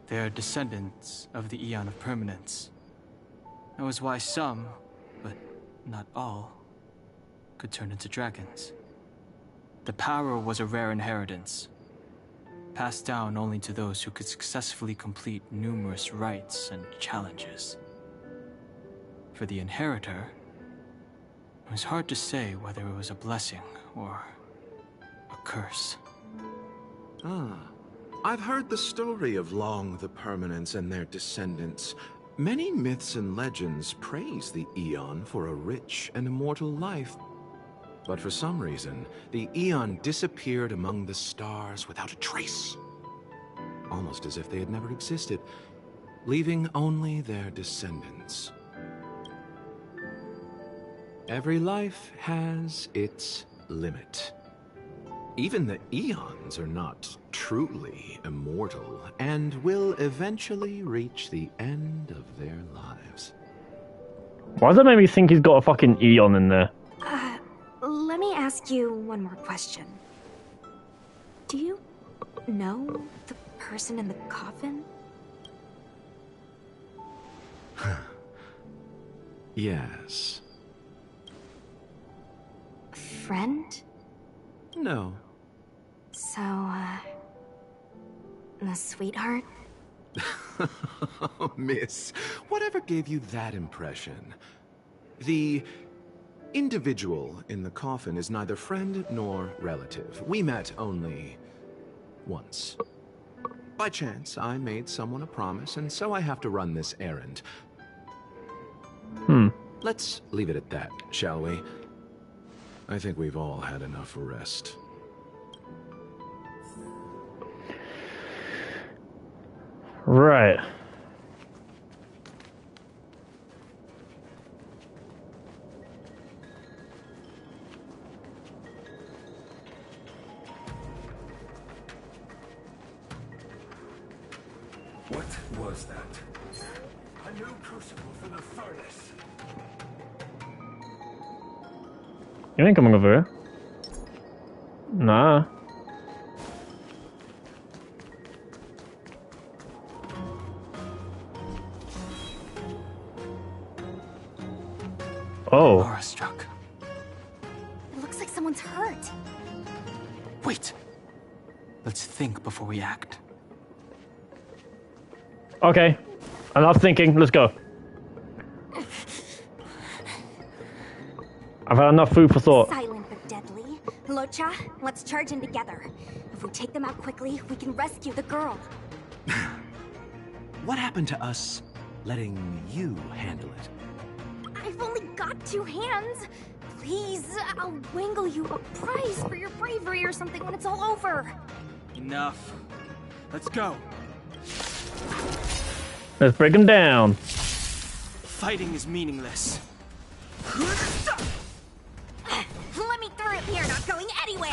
They are descendants of the Eon of Permanence. That was why some, but not all, could turn into dragons. The power was a rare inheritance, passed down only to those who could successfully complete numerous rites and challenges. For the inheritor, it was hard to say whether it was a blessing or a curse. I've heard the story of Long the Permanence and their descendants. Many myths and legends praise the Eon for a rich and immortal life. But for some reason, the Eon disappeared among the stars without a trace. Almost as if they had never existed, leaving only their descendants. Every life has its limit. Even the Eons are not truly immortal, and will eventually reach the end of their lives. Why does that make me think he's got a fucking Eon in there? Let me ask you one more question. Do you know the person in the coffin? Yes. Friend? No. So, a sweetheart? Miss, whatever gave you that impression? The individual in the coffin is neither friend nor relative. We met only once. By chance, I made someone a promise, and so I have to run this errand. Let's leave it at that, shall we? I think we've all had enough rest. Right. What was that? A new crucible for the furnace. You ain't coming over here. Nah. Oh. Aura struck. It looks like someone's hurt. Wait. Let's think before we act. Okay. Enough thinking. Let's go. I've had enough food for thought. Silent but deadly. Locha, let's charge in together. If we take them out quickly, we can rescue the girl. What happened to us letting you handle it? I've only got 2 hands. Please, I'll wangle you a prize for your bravery or something when it's all over. Enough. Let's go. Let's break him down. Fighting is meaningless. Let me through here, not going anywhere.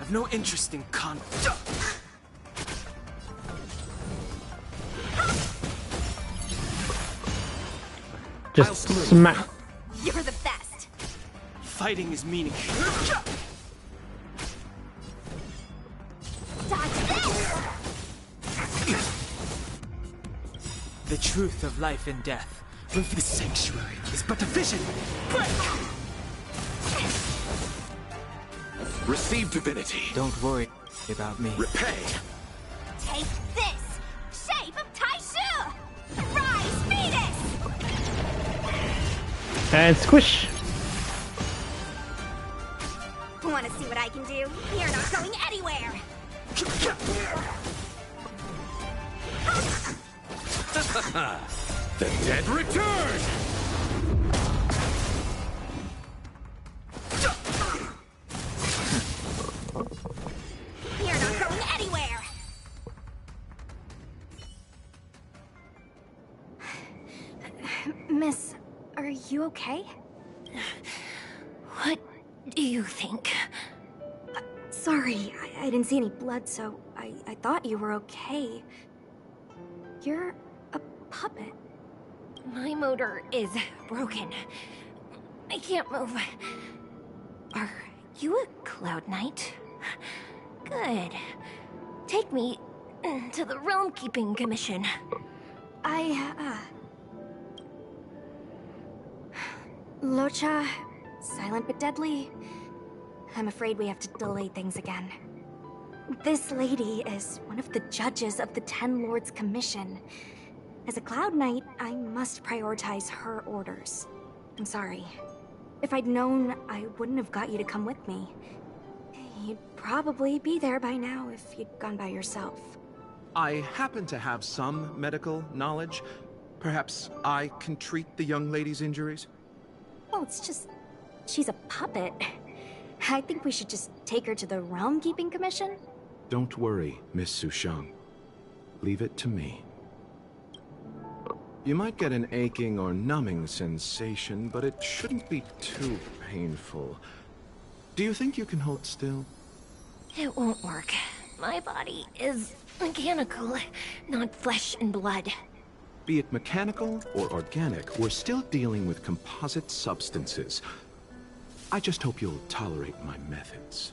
I've no interest in Just smack. You're the best. Fighting is meaningless. Dodge this! The truth of life and death. With the sanctuary is but a vision. Receive divinity. Don't worry about me. Repay. Take this! Shape of Taishu! Rise, Venus! And squish. Want to see what I can do? You're not going anywhere. The dead return! You're not going anywhere. Miss, are you okay? What do you think? Sorry, I didn't see any blood, so I thought you were okay. You're a puppet. My motor is broken. I can't move. Are you a Cloud Knight? Good. Take me to the Realm Keeping Commission. Locha, silent but deadly. I'm afraid we have to delay things again. This lady is one of the judges of the Ten Lords Commission. As a Cloud Knight, I must prioritize her orders. I'm sorry. If I'd known, I wouldn't have got you to come with me. You'd probably be there by now if you'd gone by yourself. I happen to have some medical knowledge, Perhaps I can treat the young lady's injuries? Well, it's just... she's a puppet. I think we should just take her to the Realm Keeping Commission. Don't worry, Miss Sushang. Leave it to me. You might get an aching or numbing sensation, but it shouldn't be too painful. Do you think you can hold still? It won't work. My body is mechanical, not flesh and blood. Be it mechanical or organic, we're still dealing with composite substances. I just hope you'll tolerate my methods.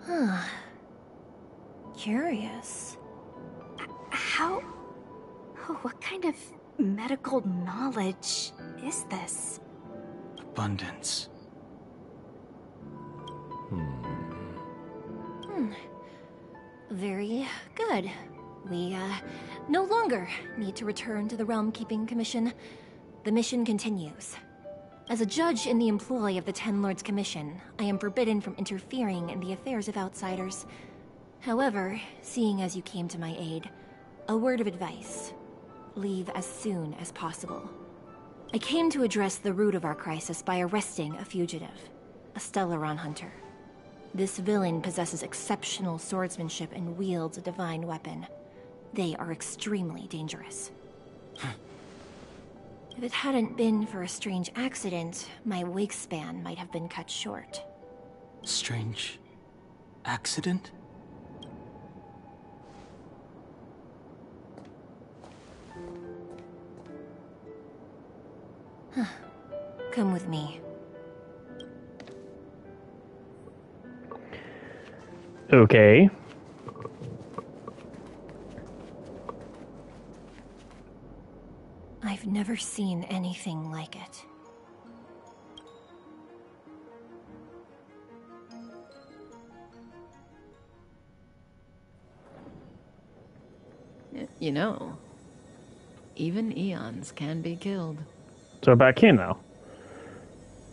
Huh. Curious. How... oh, what kind of medical knowledge is this? Abundance. Very good. We, no longer need to return to the Realm Keeping Commission. The mission continues. As a judge in the employ of the Ten Lords Commission, I am forbidden from interfering in the affairs of outsiders. However, seeing as you came to my aid, a word of advice. Leave as soon as possible. I came to address the root of our crisis by arresting a fugitive, a Stellaron hunter. This villain possesses exceptional swordsmanship and wields a divine weapon. They are extremely dangerous. If it hadn't been for a strange accident, my wingspan might have been cut short. Strange accident? Come with me. Okay. I've never seen anything like it. You know, even eons can be killed. So we're back here now.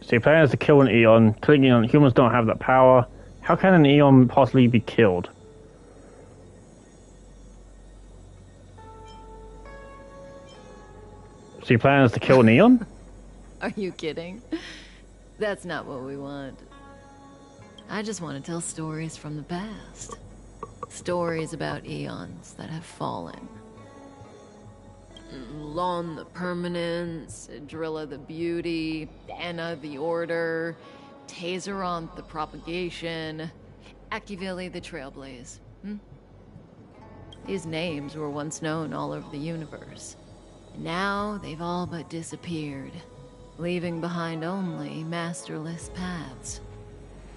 So your plan is to kill an Eon. Killing Eon, humans don't have that power. How can an Eon possibly be killed? So your plan is to kill an Eon? Are you kidding? That's not what we want. I just want to tell stories from the past. Stories about eons that have fallen. Lon the Permanence, Drilla the Beauty, Anna the Order, Tazeronth the Propagation, Akivili the Trailblaze. These names were once known all over the universe. Now they've all but disappeared, leaving behind only masterless paths.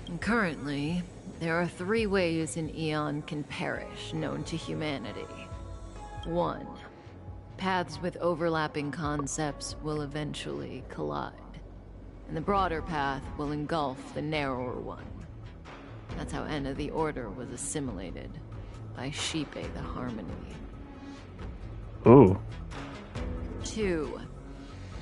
And currently, there are 3 ways an eon can perish known to humanity. 1. Paths with overlapping concepts will eventually collide, and the broader path will engulf the narrower one. That's how Enna the Order was assimilated, by Xipe the Harmony. Ooh. 2.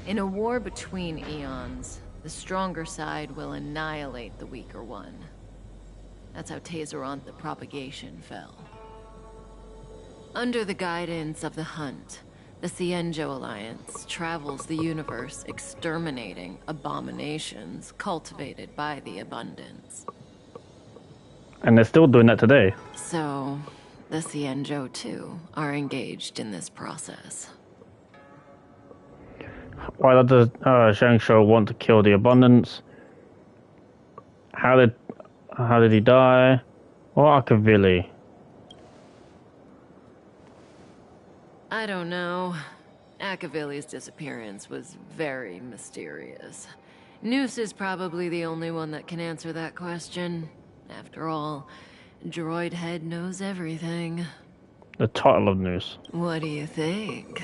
In a war between eons, the stronger side will annihilate the weaker one. That's how Tazeronth the Propagation fell. Under the guidance of the Hunt, the Xianzhou Alliance travels the universe exterminating abominations cultivated by the Abundance. And they're still doing that today. So, the Xianzhou too are engaged in this process. Why did the Xianzhou want to kill the Abundance? How did he die? Or Akivili? I don't know. Akivili's disappearance was very mysterious. Noose is probably the only one that can answer that question. After all, Droid Head knows everything. The title of Noose. What do you think?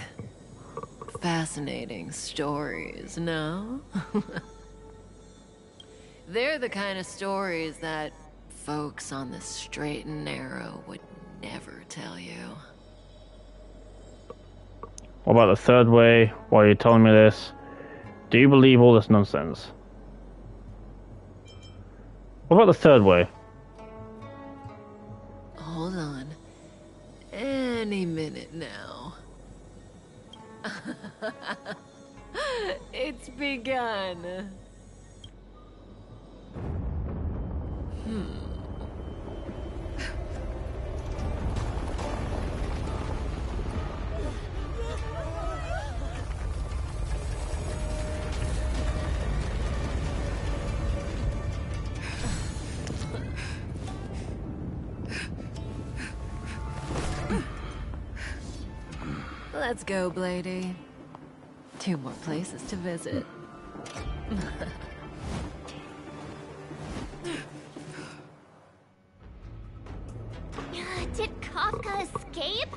Fascinating stories, no? They're the kind of stories that folks on the straight and narrow would never tell you. What about the 3rd way? Why are you telling me this? Do you believe all this nonsense? What about the 3rd way? Hold Any minute now. It's begun. Let's go, Blady. 2 more places to visit. Did Kafka escape?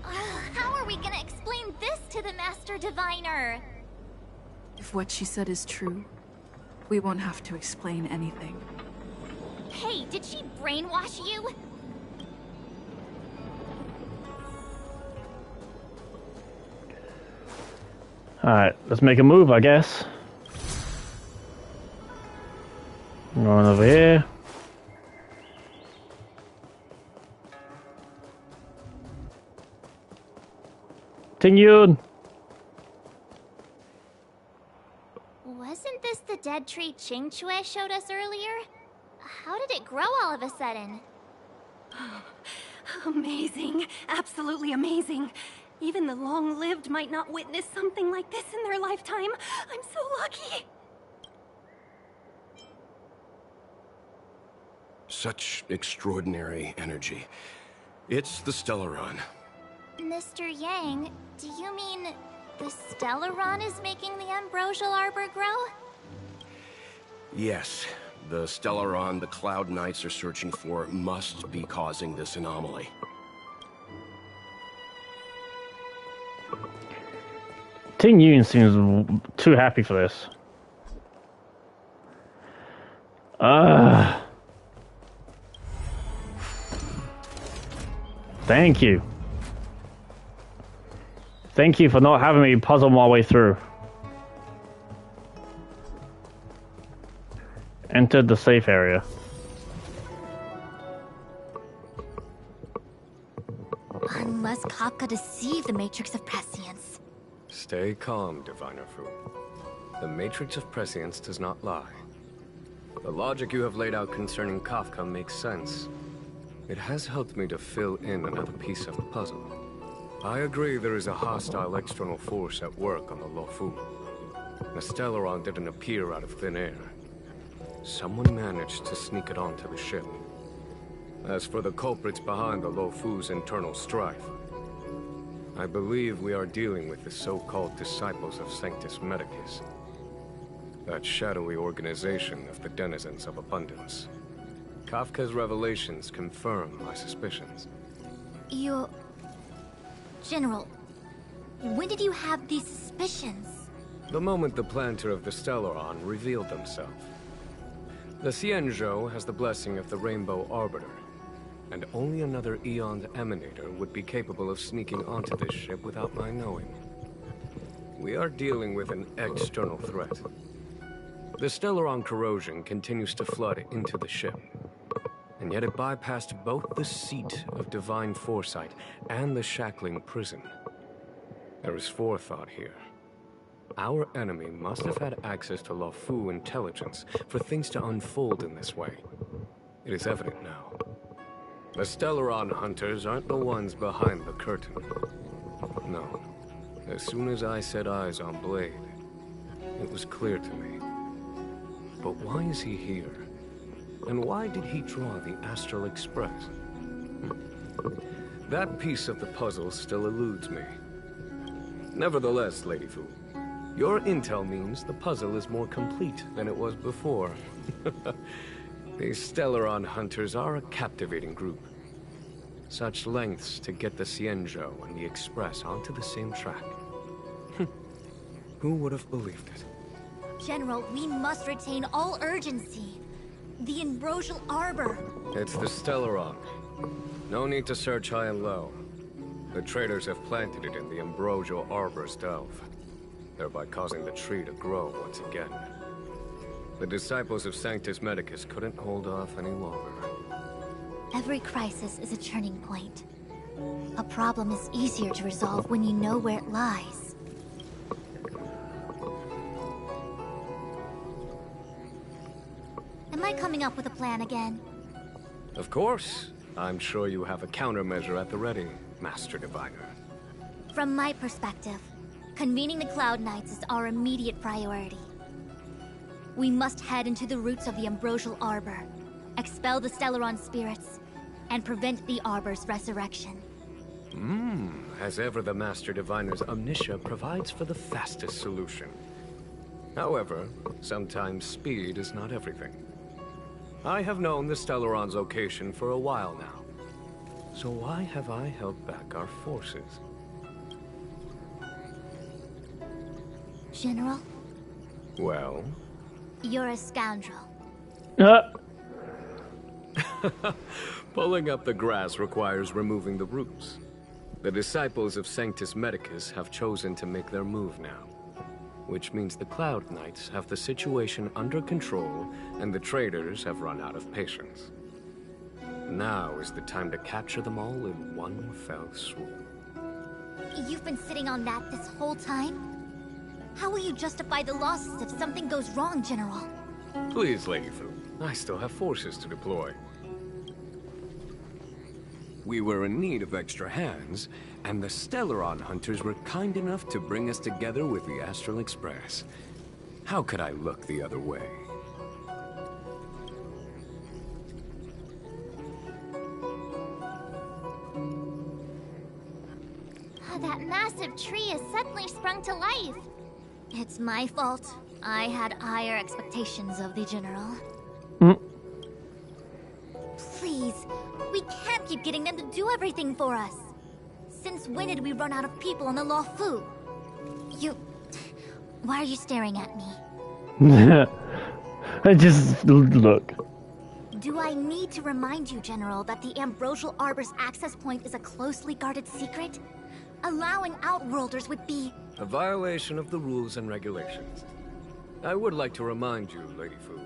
How are we gonna explain this to the Master Diviner? If what she said is true, we won't have to explain anything. Hey, did she brainwash you? Alright, let's make a move, I guess. Going over here. Ting Yun! Wasn't this the dead tree Qingque showed us earlier? How did it grow all of a sudden? Amazing. Absolutely amazing. Even the long-lived might not witness something like this in their lifetime. I'm so lucky. Such extraordinary energy. It's the Stellaron. Mr. Yang, do you mean the Stellaron is making the Ambrosial Arbor grow? Yes, the Stellaron the Cloud Knights are searching for must be causing this anomaly. Ting Yun seems too happy for this. Thank you. Thank you for not having me puzzle my way through. Entered the safe area. Unless Kafka deceived the Matrix of Prescience. Stay calm, Diviner Fu. The Matrix of Prescience does not lie. The logic you have laid out concerning Kafka makes sense. It has helped me to fill in another piece of the puzzle. I agree there is a hostile external force at work on the Loufu. The Stellaron didn't appear out of thin air. Someone managed to sneak it onto the ship. As for the culprits behind the Loufu's internal strife, I believe we are dealing with the so-called disciples of Sanctus Medicus. That shadowy organization of the denizens of abundance. Kafka's revelations confirm my suspicions. General, when did you have these suspicions? The moment the planter of the Stellaron revealed himself. The Xianzhou has the blessing of the Rainbow Arbiter, and only another Eon's Emanator would be capable of sneaking onto this ship without my knowing. We are dealing with an external threat. The Stellaron corrosion continues to flood into the ship, and yet it bypassed both the seat of divine foresight and the shackling prison. There is forethought here. Our enemy must have had access to Loufu intelligence for things to unfold in this way. It is evident now. The Stellaron hunters aren't the ones behind the curtain. No. As soon as I set eyes on Blade, it was clear to me. But why is he here? And why did he draw the Astral Express? That piece of the puzzle still eludes me. Nevertheless, Lady Fu, your intel means the puzzle is more complete than it was before. These Stellaron hunters are a captivating group. Such lengths to get the Xianzhou and the Express onto the same track. Who would have believed it? General, we must retain all urgency. The Ambrosial Arbor. It's the Stellaron. No need to search high and low. The traders have planted it in the Ambrosial Arbor's delve, thereby causing the tree to grow once again. The disciples of Sanctus Medicus couldn't hold off any longer. Every crisis is a turning point. A problem is easier to resolve when you know where it lies. Am I coming up with a plan again? Of course. I'm sure you have a countermeasure at the ready, Master Diviner. From my perspective, convening the Cloud Knights is our immediate priority. We must head into the roots of the Ambrosial Arbor, expel the Stellaron spirits, and prevent the Arbor's resurrection. As ever, the Master Diviner's omniscia provides for the fastest solution. However, sometimes speed is not everything. I have known the Stellaron's location for a while now. So why have I held back our forces? General? Well? You're a scoundrel. Pulling up the grass requires removing the roots. The disciples of Sanctus Medicus have chosen to make their move now. Which means the Cloud Knights have the situation under control, and the traitors have run out of patience. Now is the time to capture them all in one fell swoop. You've been sitting on that this whole time? How will you justify the losses if something goes wrong, General? Please, Lady Fu. I still have forces to deploy. We were in need of extra hands, and the Stellaron hunters were kind enough to bring us together with the Astral Express. How could I look the other way? That massive tree has suddenly sprung to life. It's my fault. I had higher expectations of the General. Please, we can't keep getting them to do everything for us. Since when did we run out of people on the Loufu? Why are you staring at me? I just look. Do I need to remind you, General, that the Ambrosial Arbor's access point is a closely guarded secret? Allowing Outworlders would be... a violation of the rules and regulations. I would like to remind you, Lady Fu,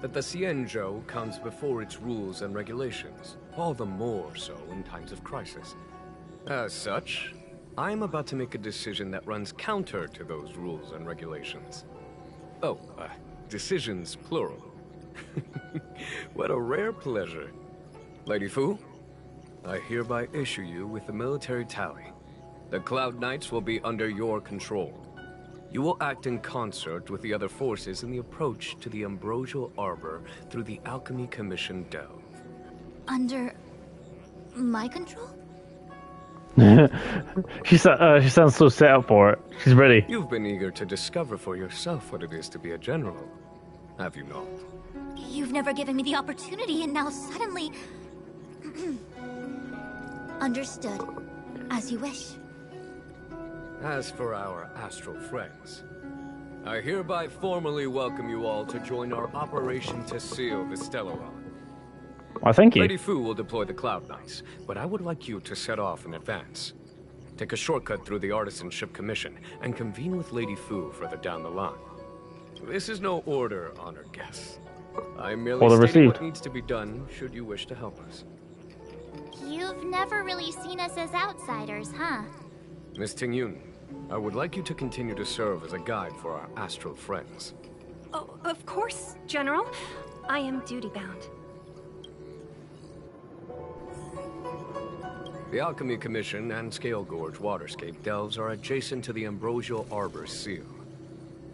that the Xianzhou comes before its rules and regulations, all the more so in times of crisis. As such, I'm about to make a decision that runs counter to those rules and regulations. Oh, decisions plural. What a rare pleasure. Lady Fu, I hereby issue you with the military tally. The Cloud Knights will be under your control. You will act in concert with the other forces in the approach to the Ambrosial Arbor through the Alchemy Commission Delve. Under... my control? She sounds so set up for it. She's ready. You've been eager to discover for yourself what it is to be a general, have you not? You've never given me the opportunity, and now suddenly... Understood. As you wish. As for our astral friends, I hereby formally welcome you all to join our operation to seal the Stellaron. Why, thank you. Lady Fu will deploy the Cloud Knights, but I would like you to set off in advance. Take a shortcut through the Artisanship Commission and convene with Lady Fu further down the line. This is no order, honored guests. I'm merely stating what needs to be done should you wish to help us. You've never really seen us as outsiders, huh? Miss Tingyun, I would like you to continue to serve as a guide for our astral friends. Oh, of course, General. I am duty-bound. The Alchemy Commission and Scale Gorge Waterscape delves are adjacent to the Ambrosial Arbor seal.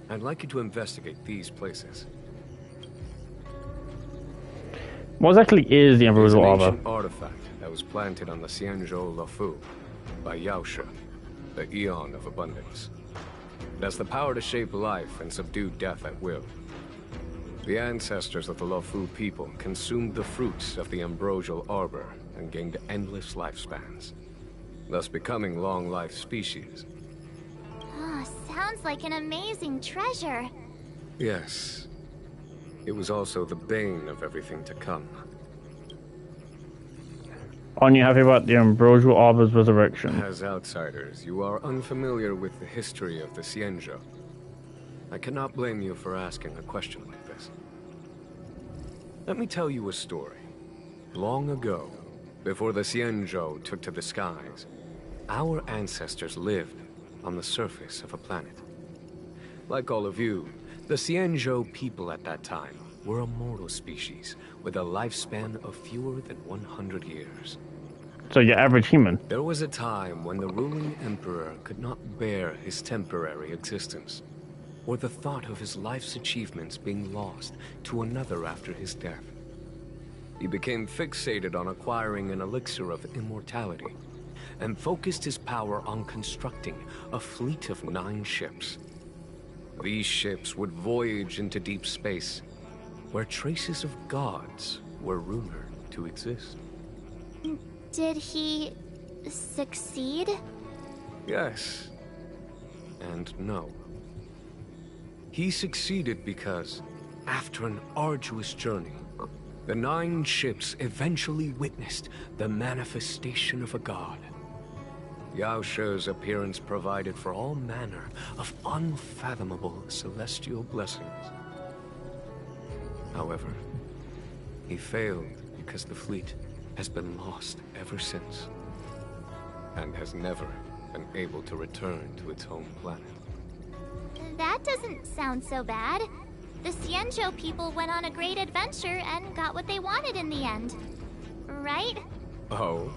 I'd like you to investigate these places. What exactly is the Ambrosial Arbor? It's an ancient artifact that was planted on the Xianzhou Loufu by Yaoshe, the Eon of Abundance. It has the power to shape life and subdue death at will. The ancestors of the Loufu people consumed the fruits of the Ambrosial Arbor and gained endless lifespans, thus becoming long-life species. Oh, sounds like an amazing treasure. Yes. It was also the bane of everything to come. Aren't you happy about the Ambrosial Arbor's resurrection? As outsiders, you are unfamiliar with the history of the Xianzhou. I cannot blame you for asking a question like this. Let me tell you a story. Long ago, Before the Xianzhou took to the skies, our ancestors lived on the surface of a planet. Like all of you, the Xianzhou people at that time were a mortal species with a lifespan of fewer than 100 years. So your average human. There was a time when the ruling emperor could not bear his temporary existence, or the thought of his life's achievements being lost to another after his death. He became fixated on acquiring an elixir of immortality, and focused his power on constructing a fleet of 9 ships. These ships would voyage into deep space, where traces of gods were rumored to exist. Did he succeed? Yes, and no. He succeeded because, after an arduous journey, the 9 ships eventually witnessed the manifestation of a god. Yao She's appearance provided for all manner of unfathomable celestial blessings. However, he failed because the fleet has been lost ever since, and has never been able to return to its home planet. That doesn't sound so bad. The Xianzhou people went on a great adventure and got what they wanted in the end. Right? Oh?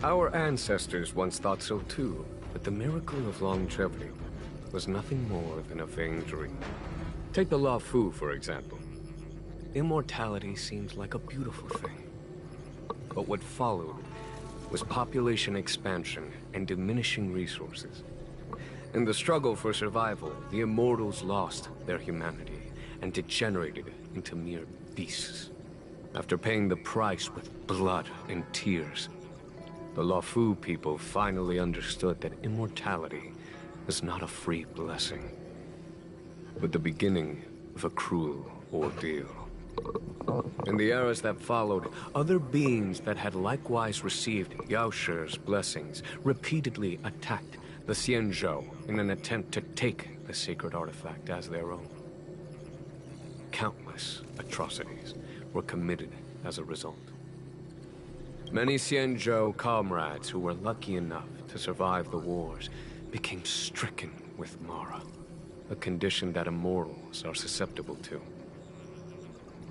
Our ancestors once thought so too, but the miracle of longevity was nothing more than a vain dream. Take the Loufu, for example. Immortality seemed like a beautiful thing. But what followed was population expansion and diminishing resources. In the struggle for survival, the immortals lost their humanity and degenerated into mere beasts. After paying the price with blood and tears, the Loufu people finally understood that immortality is not a free blessing, but the beginning of a cruel ordeal. In the eras that followed, other beings that had likewise received Yao She's blessings repeatedly attacked the Xianzhou in an attempt to take the sacred artifact as their own. Countless atrocities were committed as a result. Many Xianzhou comrades who were lucky enough to survive the wars became stricken with Mara, a condition that immortals are susceptible to.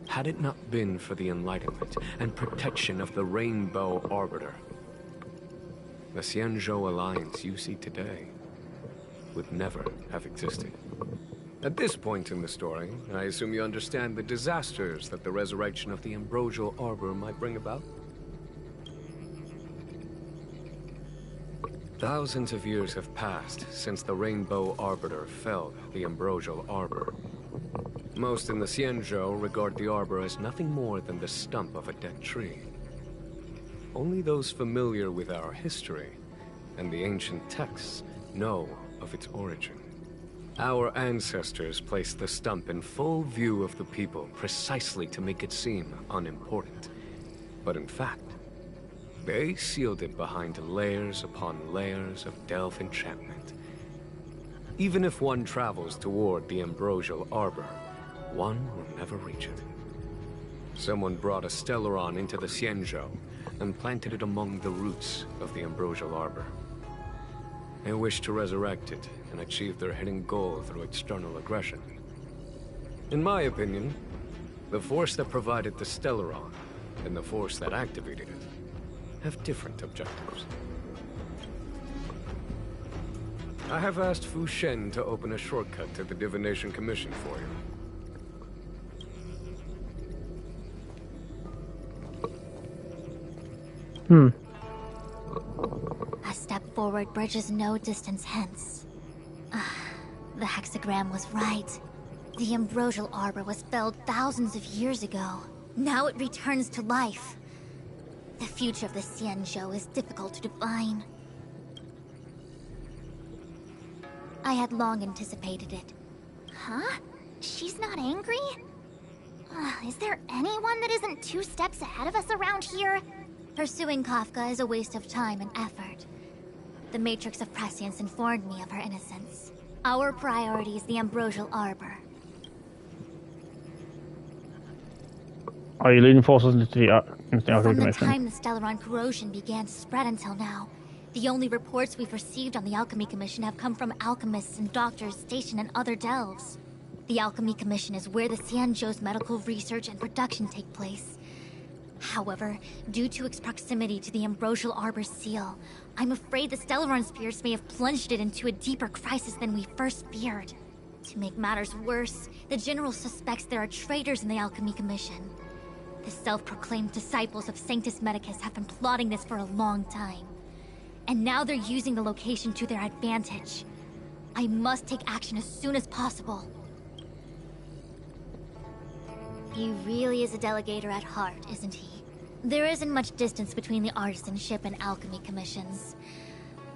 Had it not been for the enlightenment and protection of the Rainbow Arbiter, the Xianzhou Alliance you see today would never have existed. At this point in the story, I assume you understand the disasters that the resurrection of the Ambrosial Arbor might bring about? Thousands of years have passed since the Rainbow Arbiter felled the Ambrosial Arbor. Most in the Xianzhou regard the Arbor as nothing more than the stump of a dead tree. Only those familiar with our history and the ancient texts know of its origin. Our ancestors placed the stump in full view of the people precisely to make it seem unimportant. But in fact, they sealed it behind layers upon layers of delve enchantment. Even if one travels toward the Ambrosial Arbor, one will never reach it. Someone brought a Stellaron into the Xianzhou and planted it among the roots of the Ambrosial Arbor. They wished to resurrect it and achieve their hidden goal through external aggression. In my opinion, the force that provided the Stellaron and the force that activated it have different objectives. I have asked Fu Shen to open a shortcut to the Divination Commission for you. A step forward bridges no distance hence. The hexagram was right. The Ambrosial Arbor was felled thousands of years ago. Now it returns to life. The future of the Xianzhou is difficult to define. I had long anticipated it. Huh? She's not angry? Is there anyone that isn't 2 steps ahead of us around here? Pursuing Kafka is a waste of time and effort. The Matrix of Prescience informed me of her innocence. Our priority is the Ambrosial Arbor. Are you leading forces into the Alchemy From the Commission? time the Stellaron corrosion began to spread until now, the only reports we've received on the Alchemy Commission have come from alchemists and doctors stationed in other delves. The Alchemy Commission is where the Xianzhou's medical research and production take place. However, due to its proximity to the Ambrosial Arbor's seal, I'm afraid the Stellaron spirits may have plunged it into a deeper crisis than we first feared. To make matters worse, the General suspects there are traitors in the Alchemy Commission. The self-proclaimed disciples of Sanctus Medicus have been plotting this for a long time. And now they're using the location to their advantage. I must take action as soon as possible. He really is a delegator at heart, isn't he? There isn't much distance between the artisanship and alchemy commissions.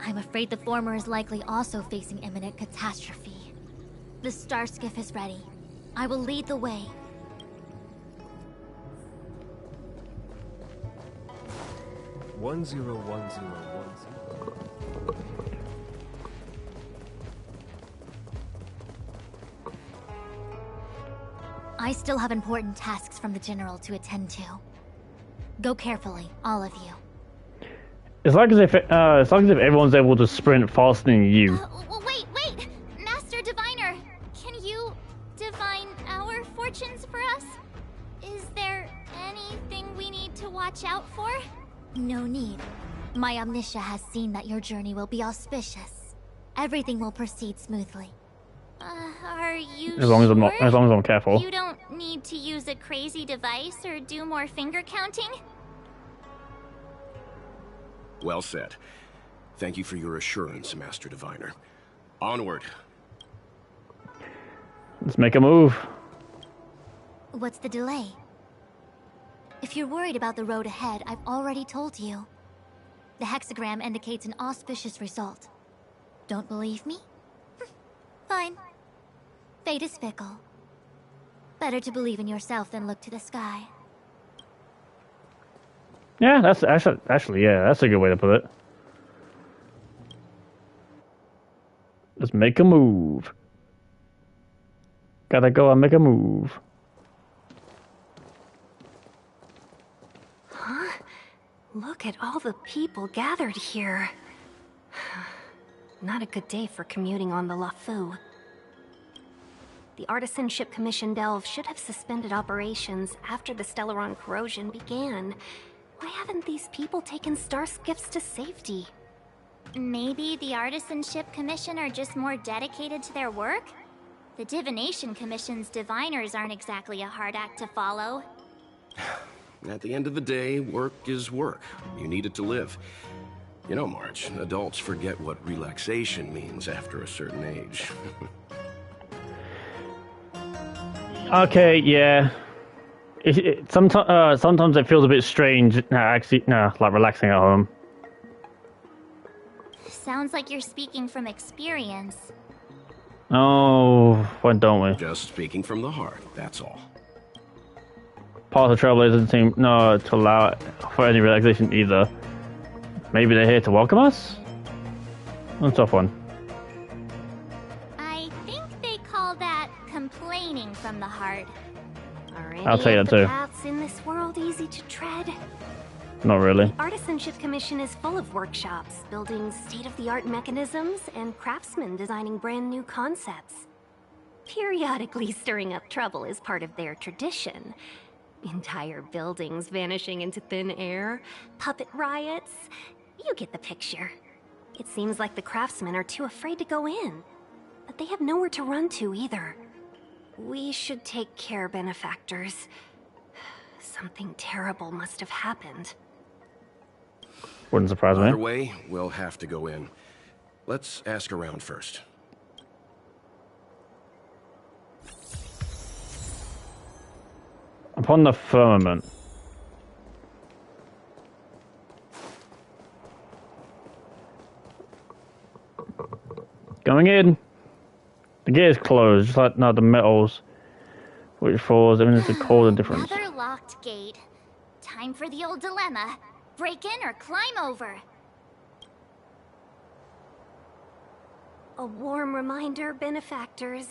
I'm afraid the former is likely also facing imminent catastrophe. The star skiff is ready. I will lead the way. One zero one zero one. I still have important tasks from the General to attend to. Go carefully, all of you. It's like as if everyone's able to sprint faster than you. Wait! Master Diviner, can you divine our fortunes for us? Is there anything we need to watch out for? No need. My Omniscia has seen that your journey will be auspicious. Everything will proceed smoothly. Are you as long as I'm careful. You don't need to use a crazy device or do more finger counting? Well said. Thank you for your assurance, Master Diviner. Onward. Let's make a move. What's the delay? If you're worried about the road ahead, I've already told you. The hexagram indicates an auspicious result. Don't believe me? Fine. Fate is fickle. Better to believe in yourself than look to the sky. Yeah, that's actually yeah, that's a good way to put it. Let's make a move. Gotta go and make a move. Huh? Look at all the people gathered here. Not a good day for commuting on the Loufu. The Artisanship Commission Delve should have suspended operations after the Stellaron corrosion began. Why haven't these people taken star skiffs to safety? Maybe the Artisanship Commission are just more dedicated to their work? The Divination Commission's diviners aren't exactly a hard act to follow. At the end of the day, work is work. You need it to live. You know, March, adults forget what relaxation means after a certain age. Okay, yeah. Sometimes it feels a bit strange. Like relaxing at home. Sounds like you're speaking from experience. Oh, why don't we? Just speaking from the heart, that's all. Part of the Trailblazer doesn't seem to allow for any relaxation either. Maybe they're here to welcome us? That's a tough one. I think they call that complaining from the heart. Are I'll tell you that too. Paths in this world easy to tread? Not really. The Artisanship Commission is full of workshops, building state-of-the-art mechanisms, and craftsmen designing brand new concepts. Periodically stirring up trouble is part of their tradition. Entire buildings vanishing into thin air, puppet riots. You get the picture. It seems like the craftsmen are too afraid to go in, but they have nowhere to run to either. We should take care, benefactors. Something terrible must have happened. Wouldn't surprise me. Either way, we'll have to go in. Let's ask around first. Upon the firmament. Going in. The gate is closed, just like the metals, which falls into the cold indifference. Another locked gate. Time for the old dilemma. Break in or climb over. A warm reminder, benefactors,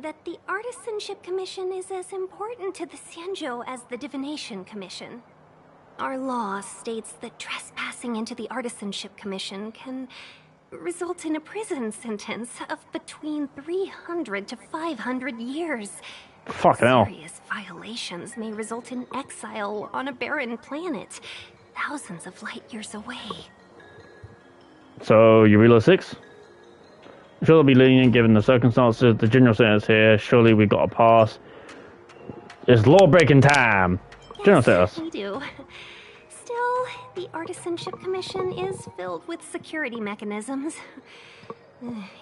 that the Artisanship Commission is as important to the Xianzhou as the Divination Commission. Our law states that trespassing into the Artisanship Commission can result in a prison sentence of between 300 to 500 years. Fucking hell. Serious violations may result in exile on a barren planet, thousands of light years away. So, you reload 6? Sure, they'll be lenient given the circumstances. The general sentence here. Surely we got a pass. It's law-breaking time. General sentence. We do. Still, the Artisanship Commission is filled with security mechanisms.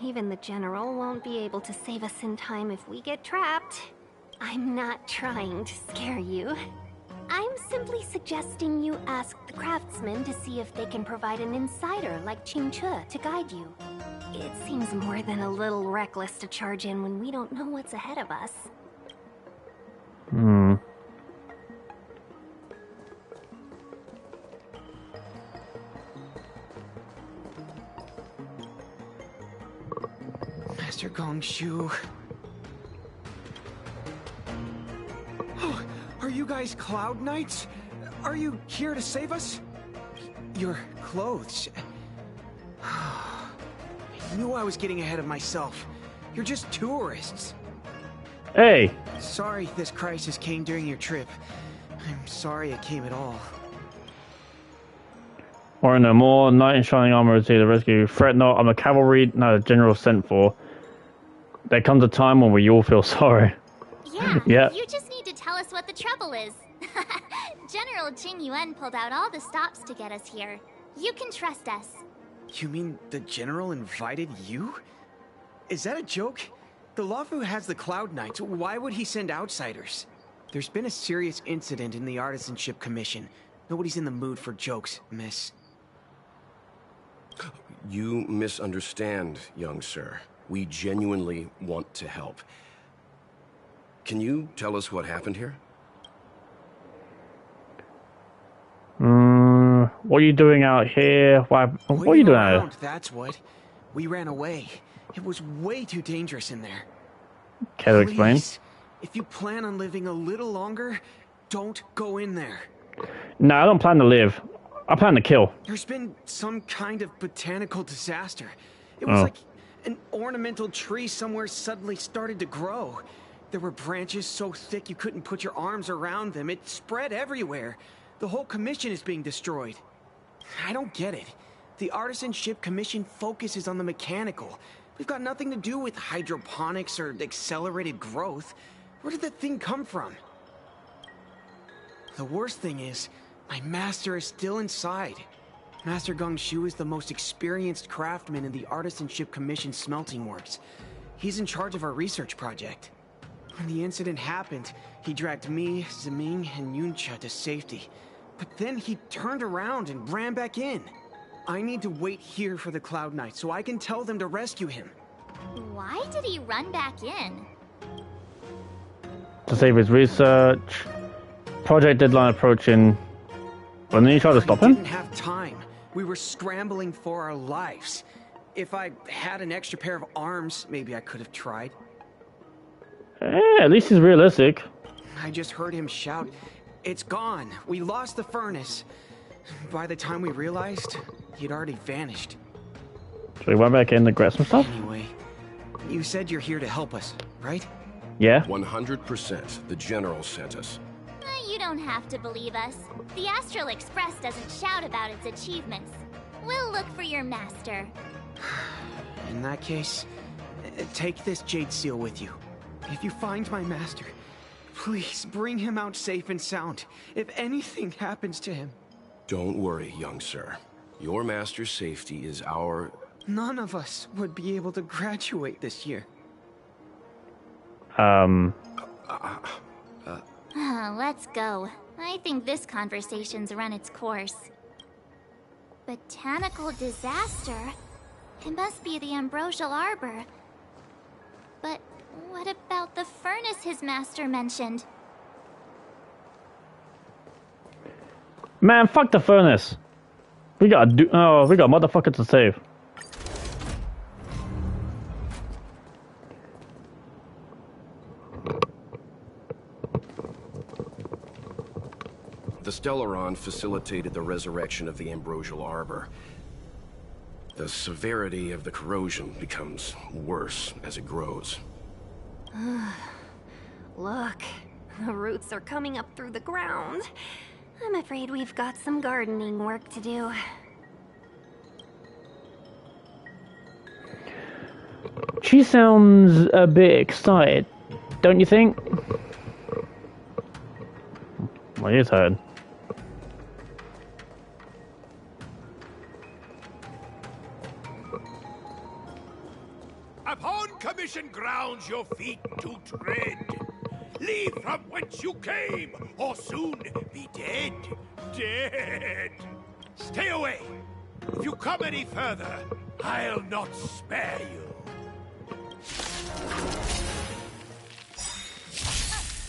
Even the General won't be able to save us in time if we get trapped. I'm not trying to scare you. I'm simply suggesting you ask the craftsmen to see if they can provide an insider like Xianzhou to guide you. It seems more than a little reckless to charge in when we don't know what's ahead of us. Master Gongshu. Oh, are you guys Cloud Knights? Are you here to save us? Your clothes. I knew I was getting ahead of myself. You're just tourists. Hey. Sorry this crisis came during your trip. I'm sorry it came at all. Or no more. Knight in shining armor to the rescue. Fret not. I'm the cavalry. No, the general sent for. There comes a time when we all feel sorry. Yeah. Yeah. You just need to tell us what the trouble is. General Jing Yuan pulled out all the stops to get us here. You can trust us. You mean the General invited you? Is that a joke? The Loufu has the Cloud Knights. Why would he send outsiders? There's been a serious incident in the Artisanship Commission. Nobody's in the mood for jokes, miss. You misunderstand, young sir. We genuinely want to help. Can you tell us what happened here? What are you doing out here? What are you doing out here? That's what. We ran away. It was way too dangerous in there. Care to explain? Please, if you plan on living a little longer, don't go in there. No, I don't plan to live. I plan to kill. There's been some kind of botanical disaster. It was like an ornamental tree somewhere suddenly started to grow. There were branches so thick you couldn't put your arms around them. It spread everywhere. The whole commission is being destroyed. I don't get it. The Artisanship Commission focuses on the mechanical. We've got nothing to do with hydroponics or accelerated growth. Where did that thing come from? The worst thing is, my master is still inside. Master Gongshu is the most experienced craftsman in the Artisanship Commission smelting works. He's in charge of our research project. When the incident happened, he dragged me, Ziming, and Yuncha to safety. But then he turned around and ran back in. I need to wait here for the Cloud Knights so I can tell them to rescue him. Why did he run back in? To save his research. Project deadline approaching. But then you try to stop him? We didn't have time. We were scrambling for our lives. If I had an extra pair of arms, maybe I could have tried. At least he's realistic. I just heard him shout, "It's gone! We lost the furnace!" By the time we realized, he'd already vanished. So we went back in to grab some stuff? Anyway, you said you're here to help us, right? Yeah. 100%. The General sent us. You don't have to believe us. The Astral Express doesn't shout about its achievements. We'll look for your master. In that case, take this jade seal with you. If you find my master, please bring him out safe and sound. If anything happens to him. Don't worry, young sir. Your master's safety is our... None of us would be able to graduate this year. Let's go. I think this conversation's run its course. Botanical disaster? It must be the ambrosial arbor. But what about the furnace his master mentioned? Man, fuck the furnace. We got a motherfucker to save. Stellaron facilitated the resurrection of the Ambrosial Arbor. The severity of the corrosion becomes worse as it grows. Look, the roots are coming up through the ground. I'm afraid we've got some gardening work to do. She sounds a bit excited, don't you think? My ears hurt. Upon commission grounds your feet do tread. Leave from whence you came, or soon be dead. Dead! Stay away! If you come any further, I'll not spare you.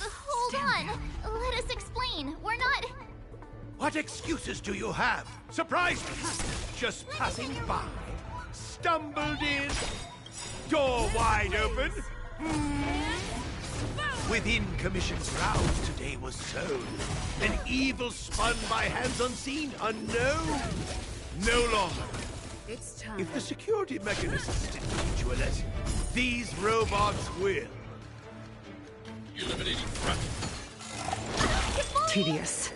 Hold on! Let us explain. We're not... What excuses do you have? Surprise me! Just passing by. Stumbled in. Door wide open. Within Commission's grounds today was sown. An evil spun by hands unseen, unknown. No longer. It's time. If the security mechanisms didn't teach you a lesson, these robots will. Eliminating threat. Tedious.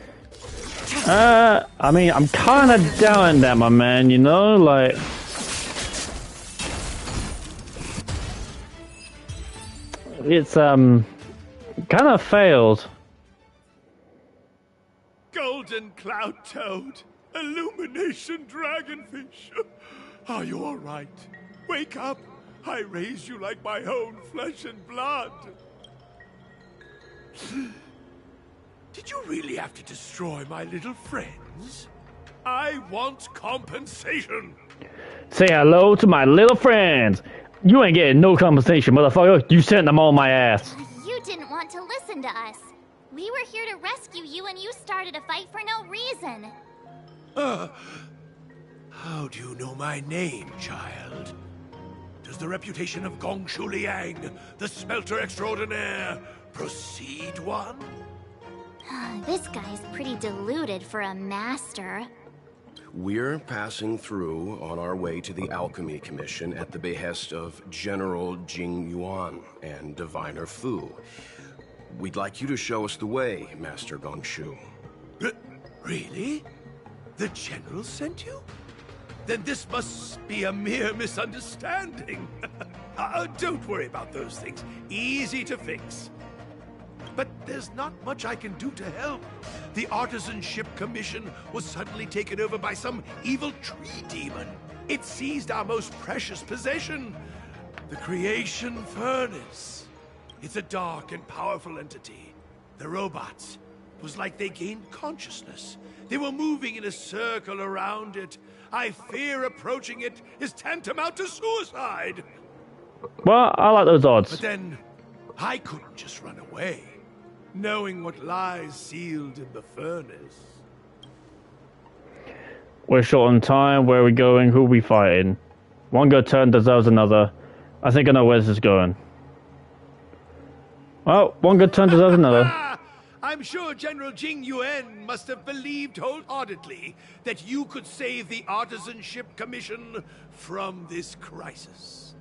I mean, I'm kind of down that, my man, you know, like... It's, kind of failed. Golden cloud toad. Illumination dragonfish. Are you all right? Wake up. I raised you like my own flesh and blood. Did you really have to destroy my little friends? I want compensation. Say hello to my little friends. You ain't getting no compensation, motherfucker. You sent them on my ass. You didn't want to listen to us. We were here to rescue you and you started a fight for no reason. How do you know my name, child? Does the reputation of Gongshu Liang, the smelter extraordinaire, precede one? This guy's pretty deluded for a master. We're passing through on our way to the Alchemy Commission at the behest of General Jing Yuan and Diviner Fu. We'd like you to show us the way, Master Gongshu. Really? The General sent you? Then this must be a mere misunderstanding. Don't worry about those things. Easy to fix. But there's not much I can do to help. The Artisanship Commission was suddenly taken over by some evil tree demon. It seized our most precious possession, the Creation Furnace. It's a dark and powerful entity. The robots, it was like they gained consciousness. They were moving in a circle around it. I fear approaching it is tantamount to suicide. Well, I like those odds. But then, I couldn't just run away, knowing what lies sealed in the furnace. We're short on time. Where are we going? Who are we fighting? One good turn deserves another. I think I know where this is going. Well, one good turn deserves another. I'm sure General Jing Yuan must have believed wholeheartedly that you could save the Artisanship Commission from this crisis.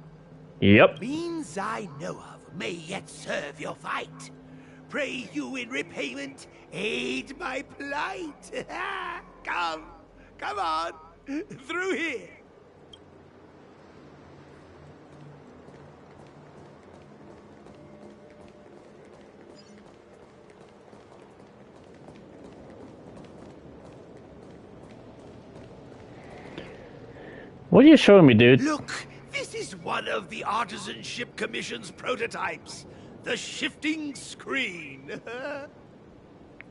Yep. Means I know of may yet serve your fight. Pray you in repayment aid my plight. Come on, through here. What are you showing me, dude? Look, this is one of the Artisanship Commission's prototypes. The shifting screen.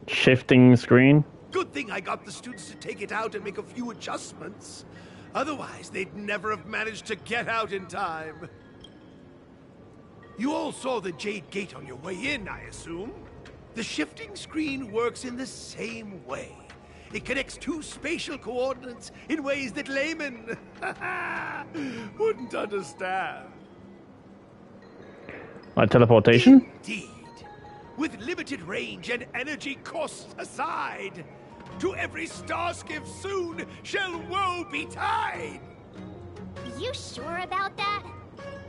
Shifting screen? Good thing I got the students to take it out and make a few adjustments. Otherwise, they'd never have managed to get out in time. You all saw the Jade Gate on your way in, I assume? The shifting screen works in the same way. It connects two spatial coordinates in ways that laymen wouldn't understand. Like teleportation? Indeed. With limited range and energy costs aside, To every starskiff soon shall woe betide! You sure about that?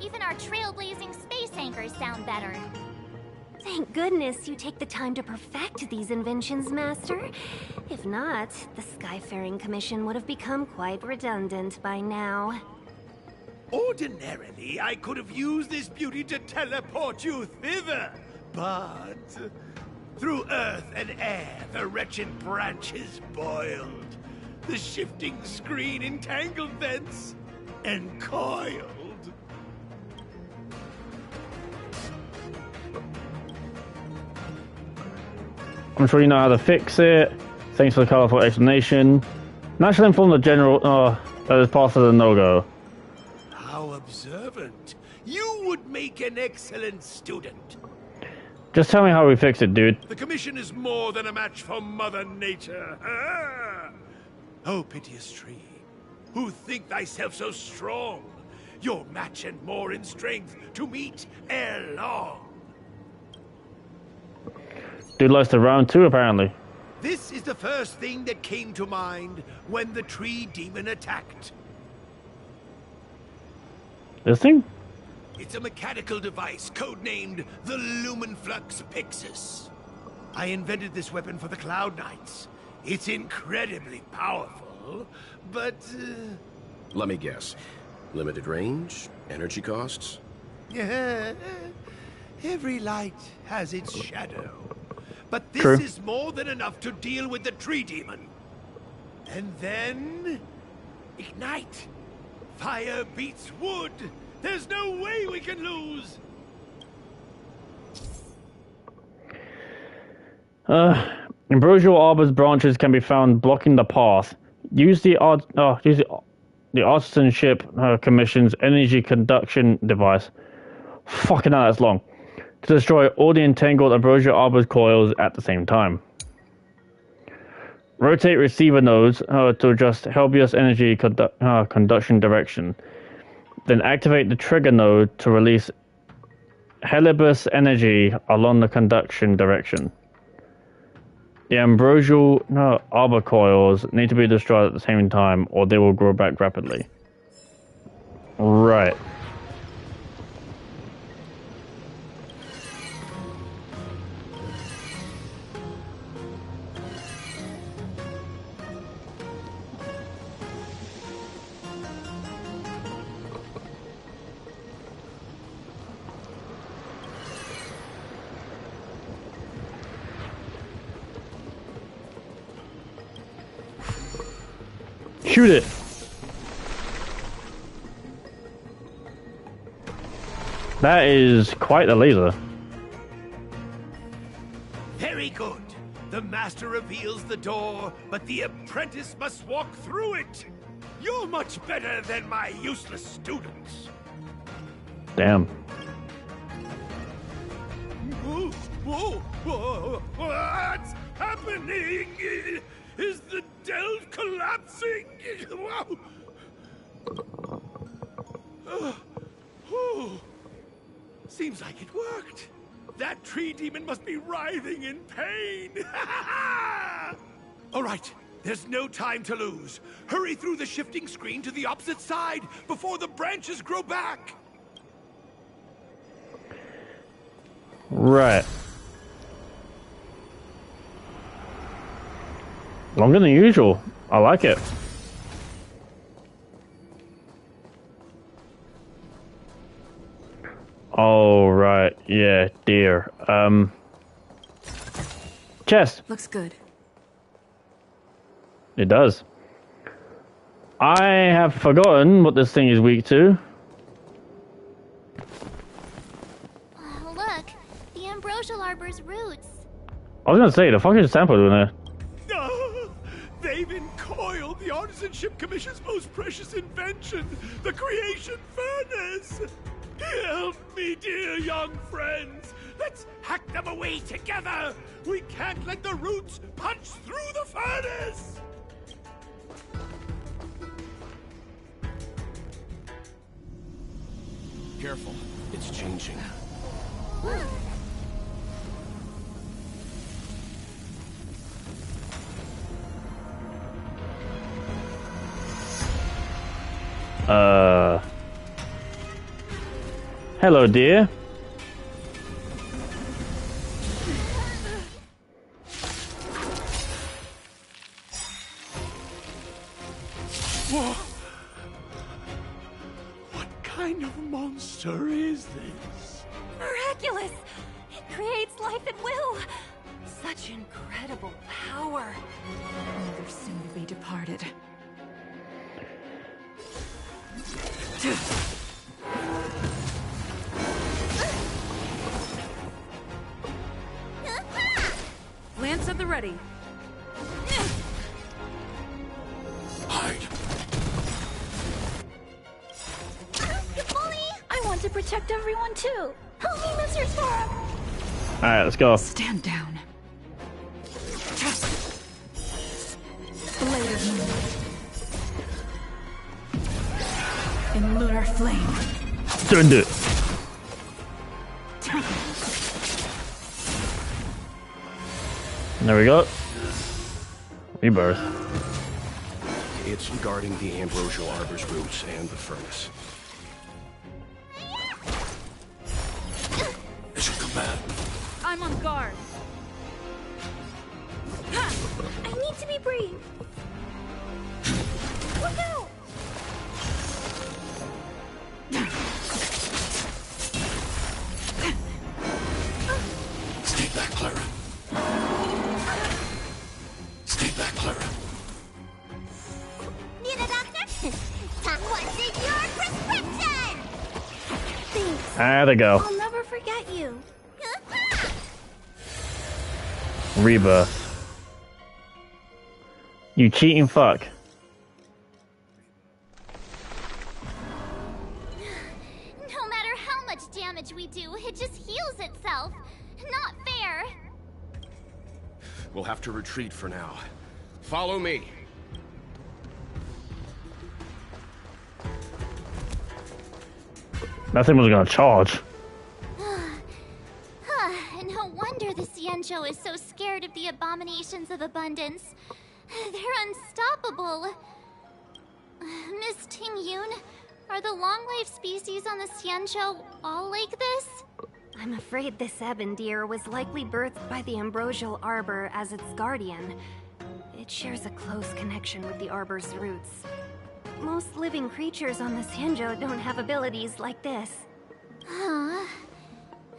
Even our trailblazing space anchors sound better. Thank goodness you take the time to perfect these inventions, Master. If not, the Skyfaring Commission would have become quite redundant by now. Ordinarily, I could have used this beauty to teleport you thither, but through earth and air, the wretched branches boiled. The shifting screen entangled thence and coiled. I'm sure you know how to fix it. Thanks for the colorful explanation. Now shall inform the general that is passed as a no-go. How observant. You would make an excellent student. Just tell me how we fix it, dude. The Commission is more than a match for Mother Nature. Ah! Oh, piteous tree, who think thyself so strong, your match and more in strength to meet ere long. Dude likes to round too, apparently. This is the first thing that came to mind when the tree demon attacked. This thing? It's a mechanical device codenamed the Lumenflux Pixis. I invented this weapon for the Cloud Knights. It's incredibly powerful, but... Let me guess. Limited range? Energy costs? Yeah, every light has its shadow. But this True. is more than enough to deal with the tree demon. And then... ignite. Fire beats wood. There's no way we can lose. Ambrosial Arbor's branches can be found blocking the path. Use the Artisanship Commission's energy conduction device. Fucking hell, that's long. To destroy all the entangled Ambrosial Arbor's coils at the same time. Rotate receiver nodes to adjust Helbius energy conduction direction. Then activate the trigger node to release Helibus energy along the conduction direction. The Ambrosial Arbor coils need to be destroyed at the same time or they will grow back rapidly. Right. Shoot it! That is quite a laser. Very good. The master reveals the door, but the apprentice must walk through it. You're much better than my useless students. Damn. Whoa. What's happening? Is the delve collapsing? Seems like it worked. That tree demon must be writhing in pain. All right, there's no time to lose. Hurry through the shifting screen to the opposite side before the branches grow back. Right. Longer than usual. I like it. Oh, right. Yeah, dear. Chest. Looks good. It does. I have forgotten what this thing is weak to. Look, the Ambrosial Arbor's roots. I was gonna say, the fuck is Sampo doing there? They've encoiled the Artisanship Commission's most precious invention, the Creation Furnace. Help me, dear young friends. Let's hack them away together. We can't let the roots punch through the furnace. Careful, it's changing. Hello, dear. Whoa. What kind of monster is this? Miraculous! It creates life at will! Such incredible power! Another soon to be departed. Lance at the ready. Hide. You bully! I want to protect everyone too. Help me, Mr. Sora. Alright, let's go. Stand down. Blade of moon. In lunar flame. Don't do it. There we go. Rebirth. It's guarding the ambrosial arbor's roots and the furnace. It's a command. I'm on guard. I need to be brave. Look out! Stay back, Clara. Stay back, Clara. Need a doctor? What's in your prescription? Thanks. There they go. I'll never forget you. Rebirth. You cheating fuck. No matter how much damage we do, it just heals itself. Not fair. We'll have to retreat for now. Follow me. That thing was gonna charge. No wonder the Xianzhou is so scared of the abominations of abundance. They're unstoppable. Miss Ting-Yun, are the long-life species on the Xianzhou all like this? I'm afraid this ebon deer was likely birthed by the ambrosial arbor as its guardian. It shares a close connection with the arbor's roots. Most living creatures on the Xianzhou don't have abilities like this. Huh.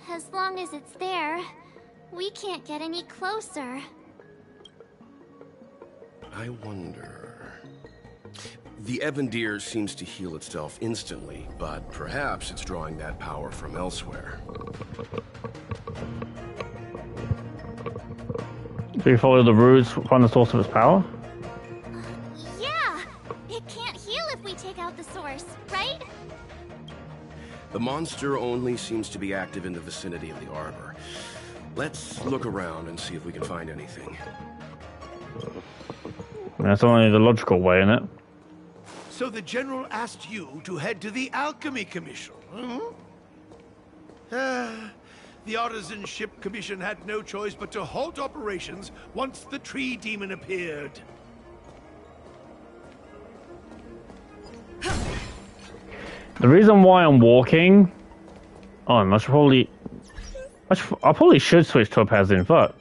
As long as it's there, we can't get any closer. I wonder... The ebon deer seems to heal itself instantly, but perhaps it's drawing that power from elsewhere. Do you follow the roots, find the source of its power? Yeah! It can't heal if we take out the source, right? The monster only seems to be active in the vicinity of the arbor. Let's look around and see if we can find anything. That's only the logical way, isn't it? So the General asked you to head to the Alchemy Commission, the Artisan Ship Commission had no choice but to halt operations once the tree demon appeared. The reason why I'm walking... Oh, I should probably... I probably should switch to a paladin, fuck.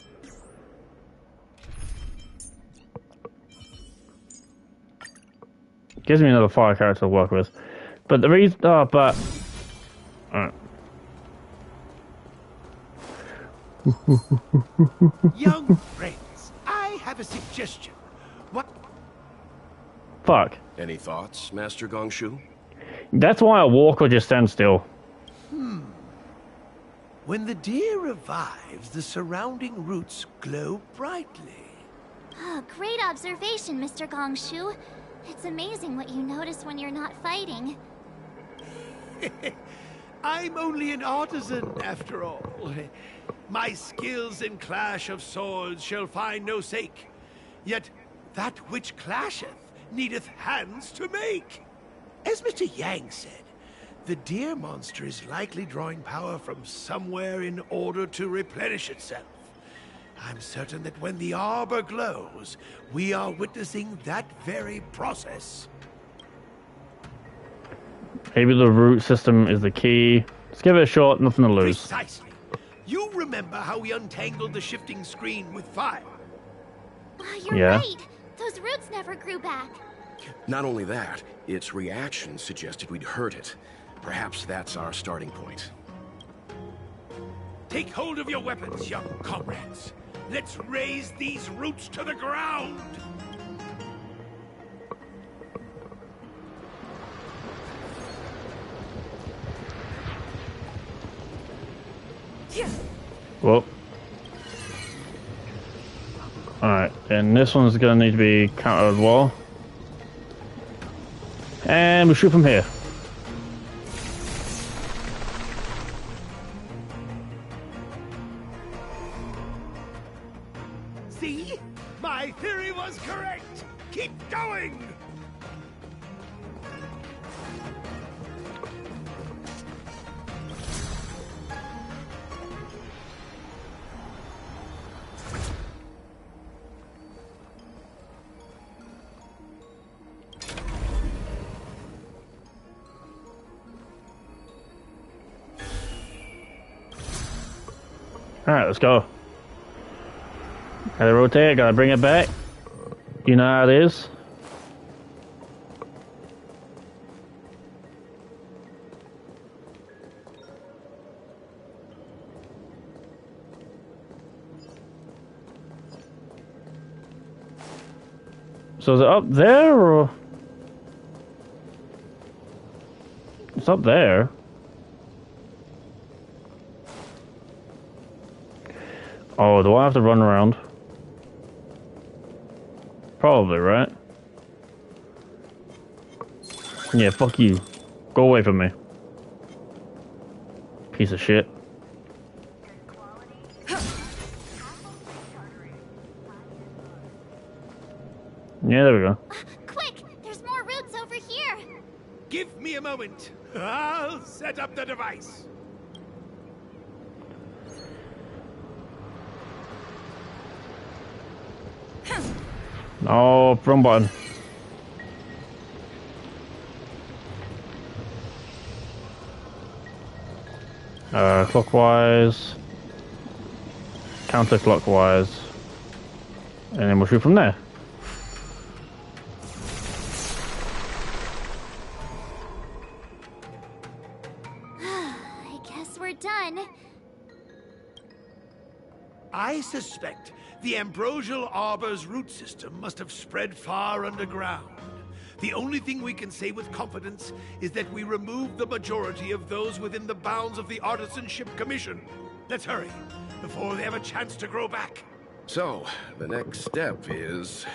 Gives me another fire character to work with. But the reason... Oh, but... Alright. Young friends, I have a suggestion. What? Fuck. Any thoughts, Master Gongshu? That's why I walk or just stand still. When the deer revives, the surrounding roots glow brightly. Oh, great observation, Mr. Gongshu. It's amazing what you notice when you're not fighting. I'm only an artisan, after all. My skills in clash of swords shall find no sake. Yet that which clasheth needeth hands to make. As Mr. Yang said, the deer monster is likely drawing power from somewhere in order to replenish itself. I'm certain that when the arbor glows, we are witnessing that very process. Maybe the root system is the key. Let's give it a shot, nothing to lose. Precisely. You remember how we untangled the shifting screen with fire? You're right. Those roots never grew back. Not only that, its reaction suggested we'd hurt it. Perhaps that's our starting point. Take hold of your weapons, young comrades. Let's raise these roots to the ground! Whoa. Alright, and this one's gonna need to be countered as well. And we shoot from here. See? My theory was correct! Keep going! Alright, let's go. Gotta rotate, gotta bring it back. You know how it is. So is it up there or? It's up there. Oh, do I have to run around? Probably, right? Yeah, fuck you. Go away from me. Piece of shit. Yeah, there we go. Quick! There's more roots over here! Give me a moment. I'll set up the device. Oh, wrong button. Clockwise. Counterclockwise. And then we'll shoot from there. I guess we're done. I suspect the Ambrosial Arbor's root system must have spread far underground. The only thing we can say with confidence is that we removed the majority of those within the bounds of the Artisanship Commission. Let's hurry, before they have a chance to grow back. So, the next step is...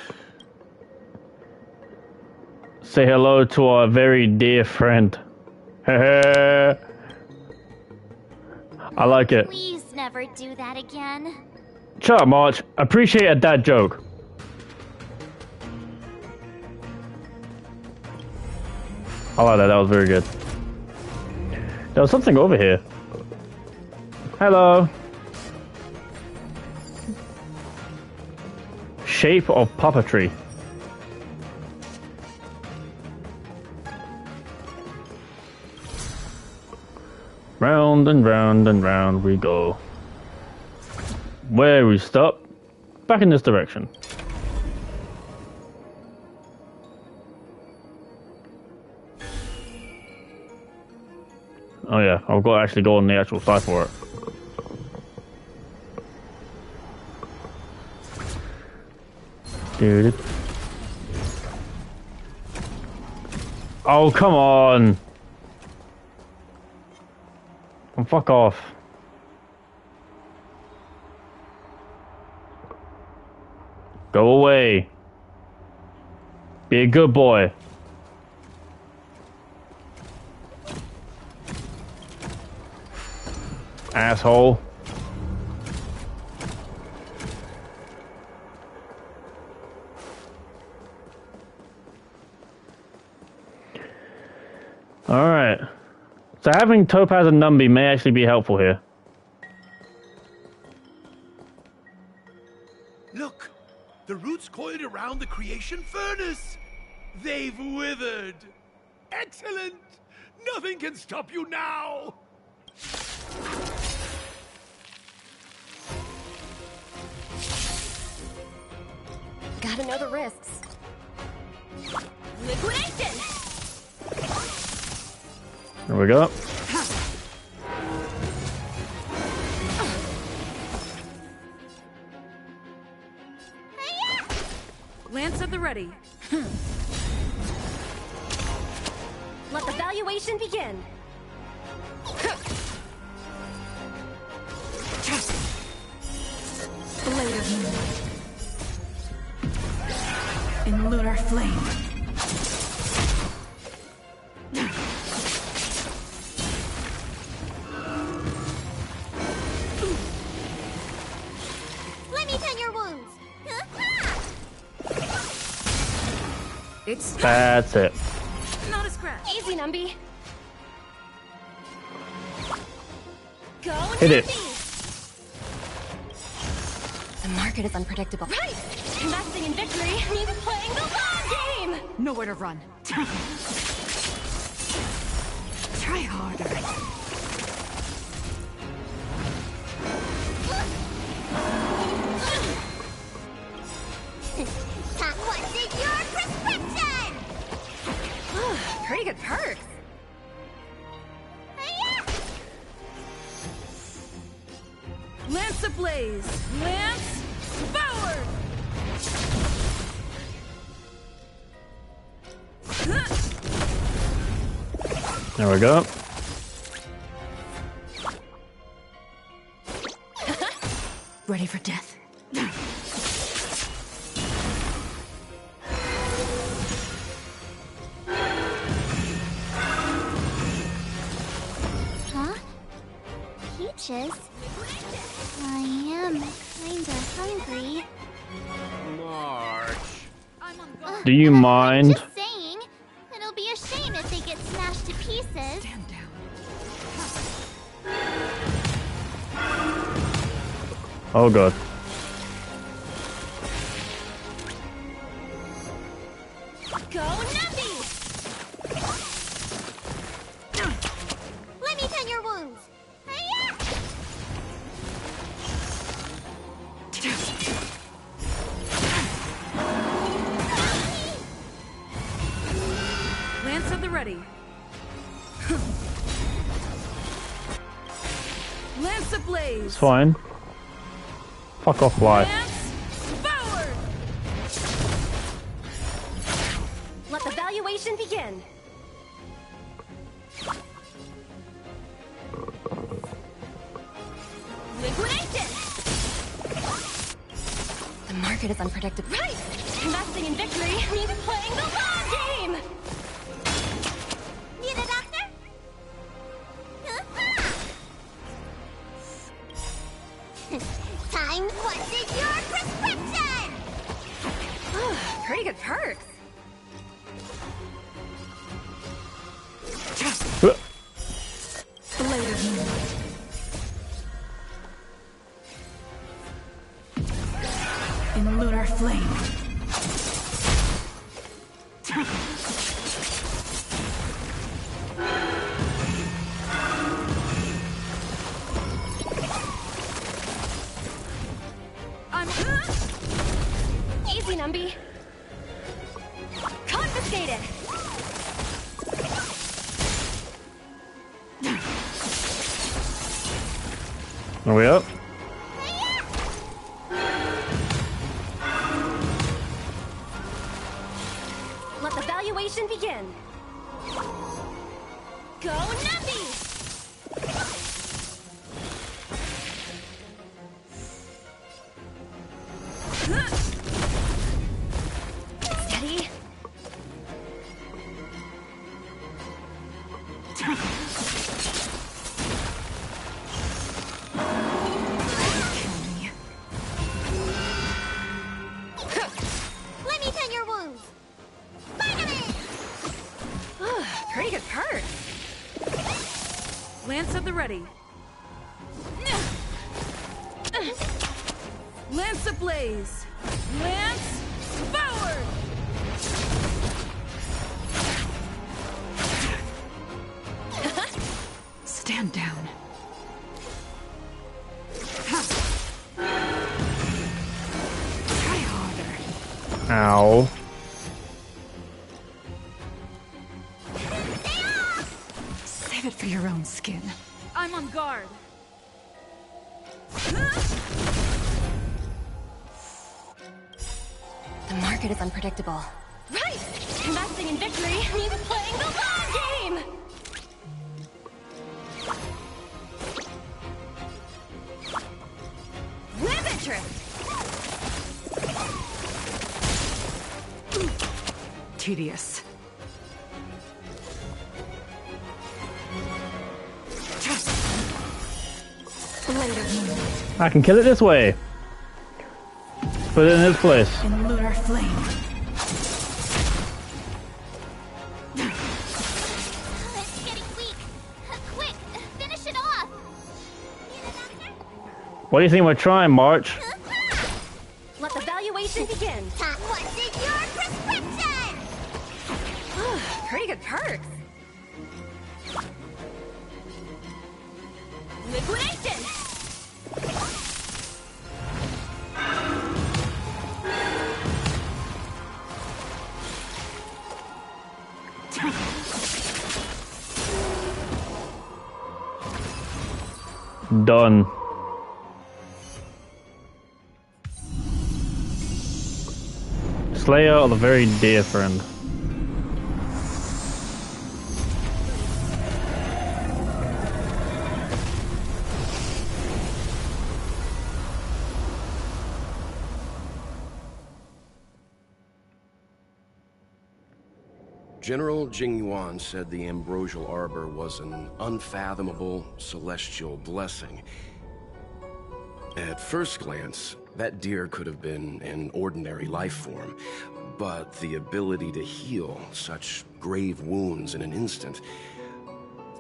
Say hello to our very dear friend. I like it. Please never do that again. Shut up, March. Appreciate a dad joke. I like that. That was very good. There was something over here. Hello. Shape of puppetry. Round and round and round we go. Where we stop? Back in this direction. Oh yeah, I've got to actually go on the actual side for it. Dude. Oh, come on. Oh, fuck off. Go away. Be a good boy. Asshole. Alright. So having Topaz and Numby may actually be helpful here. Look! The roots coiled around the creation furnace! They've withered! Excellent! Nothing can stop you now! Gotta know the risks. Liquidation! There we go. Lance at the ready. Let the valuation begin. Blade of moon. In lunar flame. Let me tend your wounds. That's it. Not a scratch. Easy, Numby. Go, Hit it. Numby. The market is unpredictable. Right! Investing in victory means playing the long game! Nowhere to run. Try harder. What's in your prescription? Pretty good perks. Lance ablaze. Lance forward. There we go. Ready for death. Huh? Peaches? I am kinda hungry. March. Do you mind? Just saying. It'll be a shame if they get smashed to pieces. Stand down. Oh god. Go Numpy! Let me tend your wounds. Lance at the ready. Lance ablaze. It's fine. Fuck off, life. Lance forward. Let the valuation begin. Liquidation! The market is unpredictable. Right! Investing in victory means playing the long game! Need a doctor? Time what's in your prescription? Pretty good perks. Blade of moon. In lunar flame. I'm Easy, Numby. Confiscated. Are we up? Let the valuation begin. Go Numpy! Steady. Let me tend your wounds. Vitamin! Pretty good perk. Lance at the ready. Lance ablaze. Lance forward. Stand down. Try harder. Ow. Save it for your own skin. I'm on guard. The market is unpredictable. Right! Investing in victory means playing the long game! Live interest! Tedious. I can kill it this way. Put it in this place. In lunar flame. It's getting weak. Quick, finish it off. What do you think we're trying, March? Let the valuation begin. What's in your prescription? Pretty good perks. Liquidation! Done. Slayer of a very dear friend. General Jing Yuan said the ambrosial arbor was an unfathomable celestial blessing. At first glance, that deer could have been an ordinary life form, but the ability to heal such grave wounds in an instant...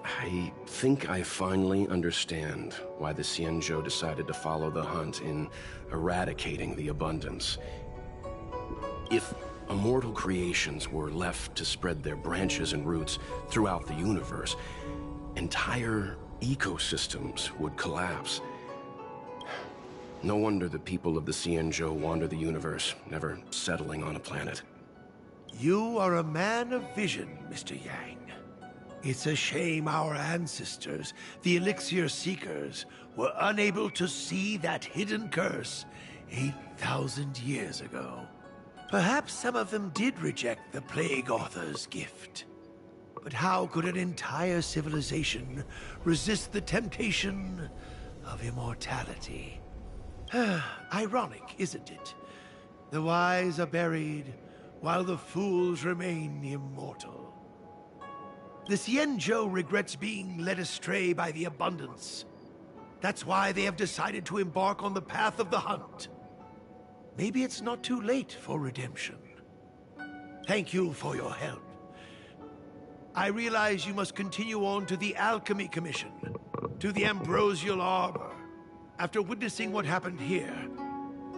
I think I finally understand why the Xianzhou decided to follow the hunt in eradicating the abundance. If immortal creations were left to spread their branches and roots throughout the universe, entire ecosystems would collapse. No wonder the people of the Xianzhou wander the universe, never settling on a planet. You are a man of vision, Mr. Yang. It's a shame our ancestors, the Elixir Seekers, were unable to see that hidden curse 8,000 years ago. Perhaps some of them did reject the Plague Author's gift. But how could an entire civilization resist the temptation of immortality? Ironic, isn't it? The wise are buried, while the fools remain immortal. The Xianzhou regrets being led astray by the abundance. That's why they have decided to embark on the path of the hunt. Maybe it's not too late for redemption. Thank you for your help. I realize you must continue on to the Alchemy Commission, to the Ambrosial Arbor. After witnessing what happened here,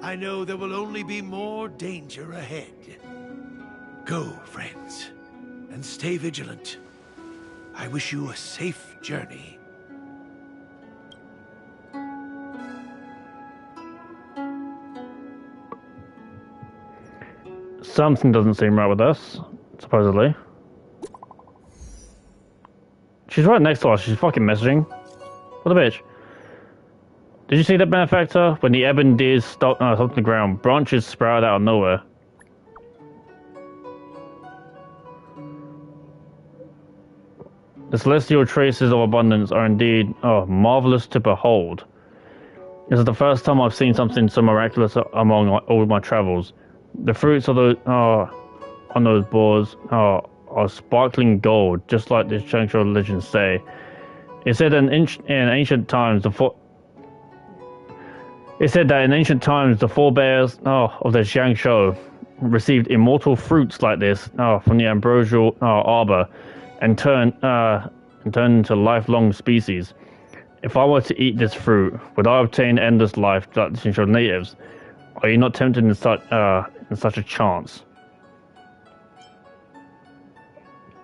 I know there will only be more danger ahead. Go, friends, and stay vigilant. I wish you a safe journey. Something doesn't seem right with us, supposedly. She's right next to us. She's fucking messaging. What a bitch. Did you see that, benefactor? When the ebon deers stopped on the ground, branches sprouted out of nowhere. The celestial traces of abundance are indeed, marvelous to behold. This is the first time I've seen something so miraculous among all my travels. The fruits of those, on those boards are sparkling gold, just like the Xianzhou legends say. It said that in ancient times the forebears of the Xianzhou received immortal fruits like this from the ambrosial arbor, and turned into lifelong species. If I were to eat this fruit, would I obtain endless life like the Xianzhou natives? Are you not tempted in such a chance?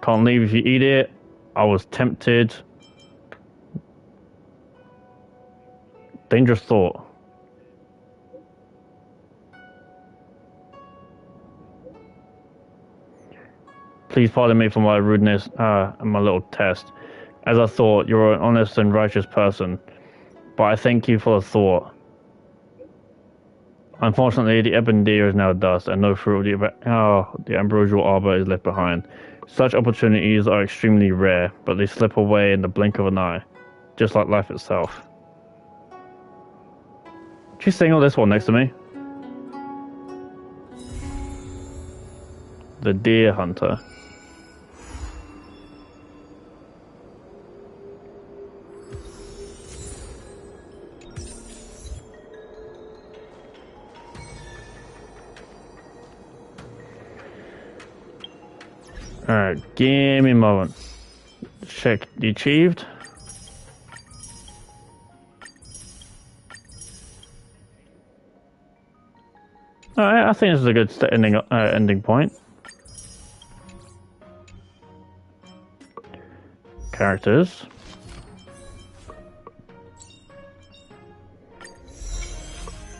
Can't leave if you eat it. I was tempted. Dangerous thought. Please pardon me for my rudeness and my little test. As I thought, you're an honest and righteous person, but I thank you for the thought. Unfortunately, the ebon deer is now dust, and no fruit of the ambrosial arbor is left behind. Such opportunities are extremely rare, but they slip away in the blink of an eye, just like life itself. She's saying all this one next to me. The deer hunter. Alright, give me a moment. Check the achieved. Alright, I think this is a good ending point. Characters.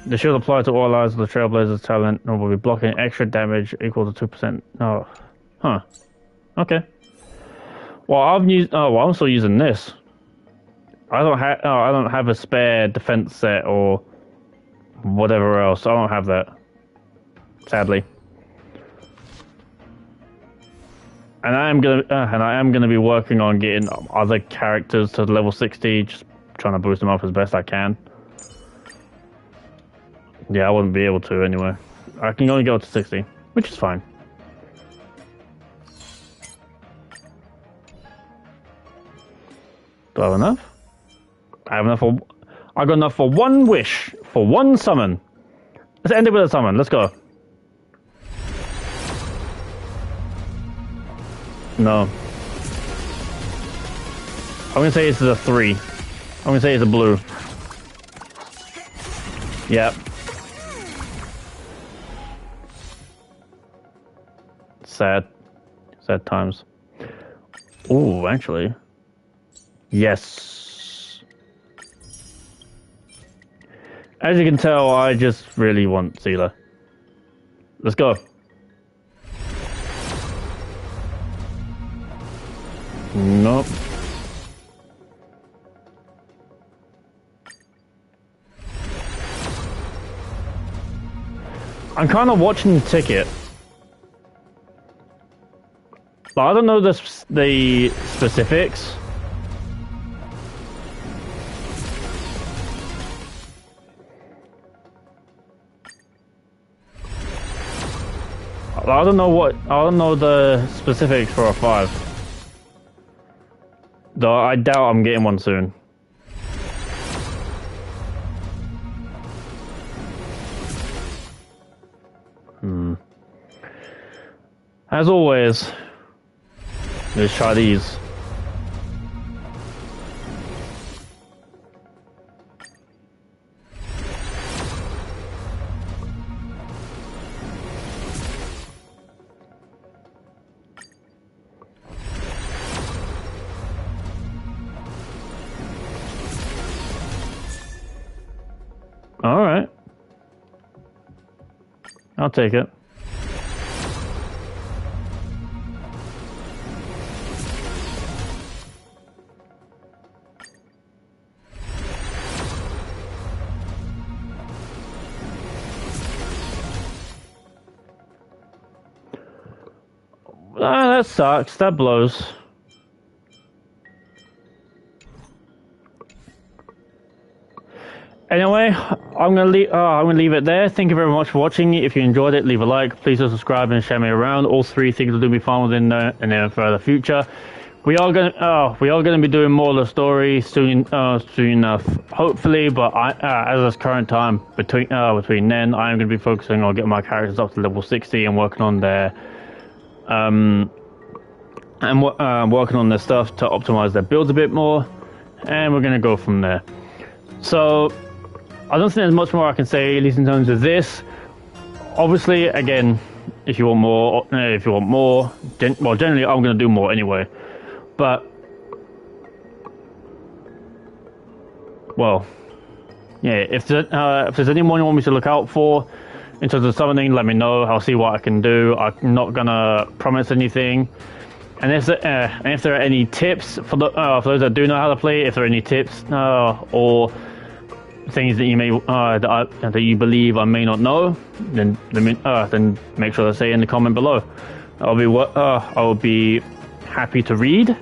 The shield applied to all allies of the Trailblazer's talent and will be blocking extra damage equal to 2%. Oh, huh. Okay. Well, I'm still using this. I don't have a spare defense set or whatever else. I don't have that. Sadly. And I am gonna be working on getting other characters to level 60, just trying to boost them up as best I can. Yeah, I wouldn't be able to anyway. I can only go up to 60, which is fine. Do I have enough? I have enough for... I got enough for one wish. For one summon. Let's end it with a summon. Let's go. No. I'm gonna say this is a 3. I'm gonna say it's a blue. Yep. Sad. Sad times. Ooh, actually. Yes. As you can tell, I just really want Sealer. Let's go. Nope. I'm kind of watching the ticket. But I don't know the specifics. I don't know the specifics for a 5. Though I doubt I'm getting one soon. As always, let's try these. Alright. I'll take it. That sucks. That blows. Anyway, I'm gonna leave it there. Thank you very much for watching. If you enjoyed it, leave a like. Please do subscribe and share me around. All 3 things will do me fun within the further future. We are gonna be doing more of the story soon enough, hopefully. But as this current time between then, I am gonna be focusing on getting my characters up to level 60 and working on their working on their stuff to optimize their builds a bit more, and we're gonna go from there. So I don't think there's much more I can say, at least in terms of this. Obviously, again, if you want more, well, generally I'm gonna do more anyway. But well, yeah, if there's anyone you want me to look out for in terms of summoning, let me know. I'll see what I can do. I'm not gonna promise anything. And if there are any tips for those that do know how to play, if there are any tips or things that you may that you believe I may not know, then make sure to say in the comment below. I'll be happy to read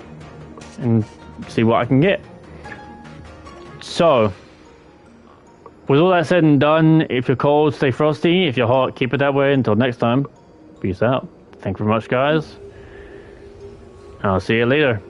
and see what I can get. So, with all that said and done, if you're cold, stay frosty. If you're hot, keep it that way. Until next time, peace out. Thank you very much, guys. I'll see you later.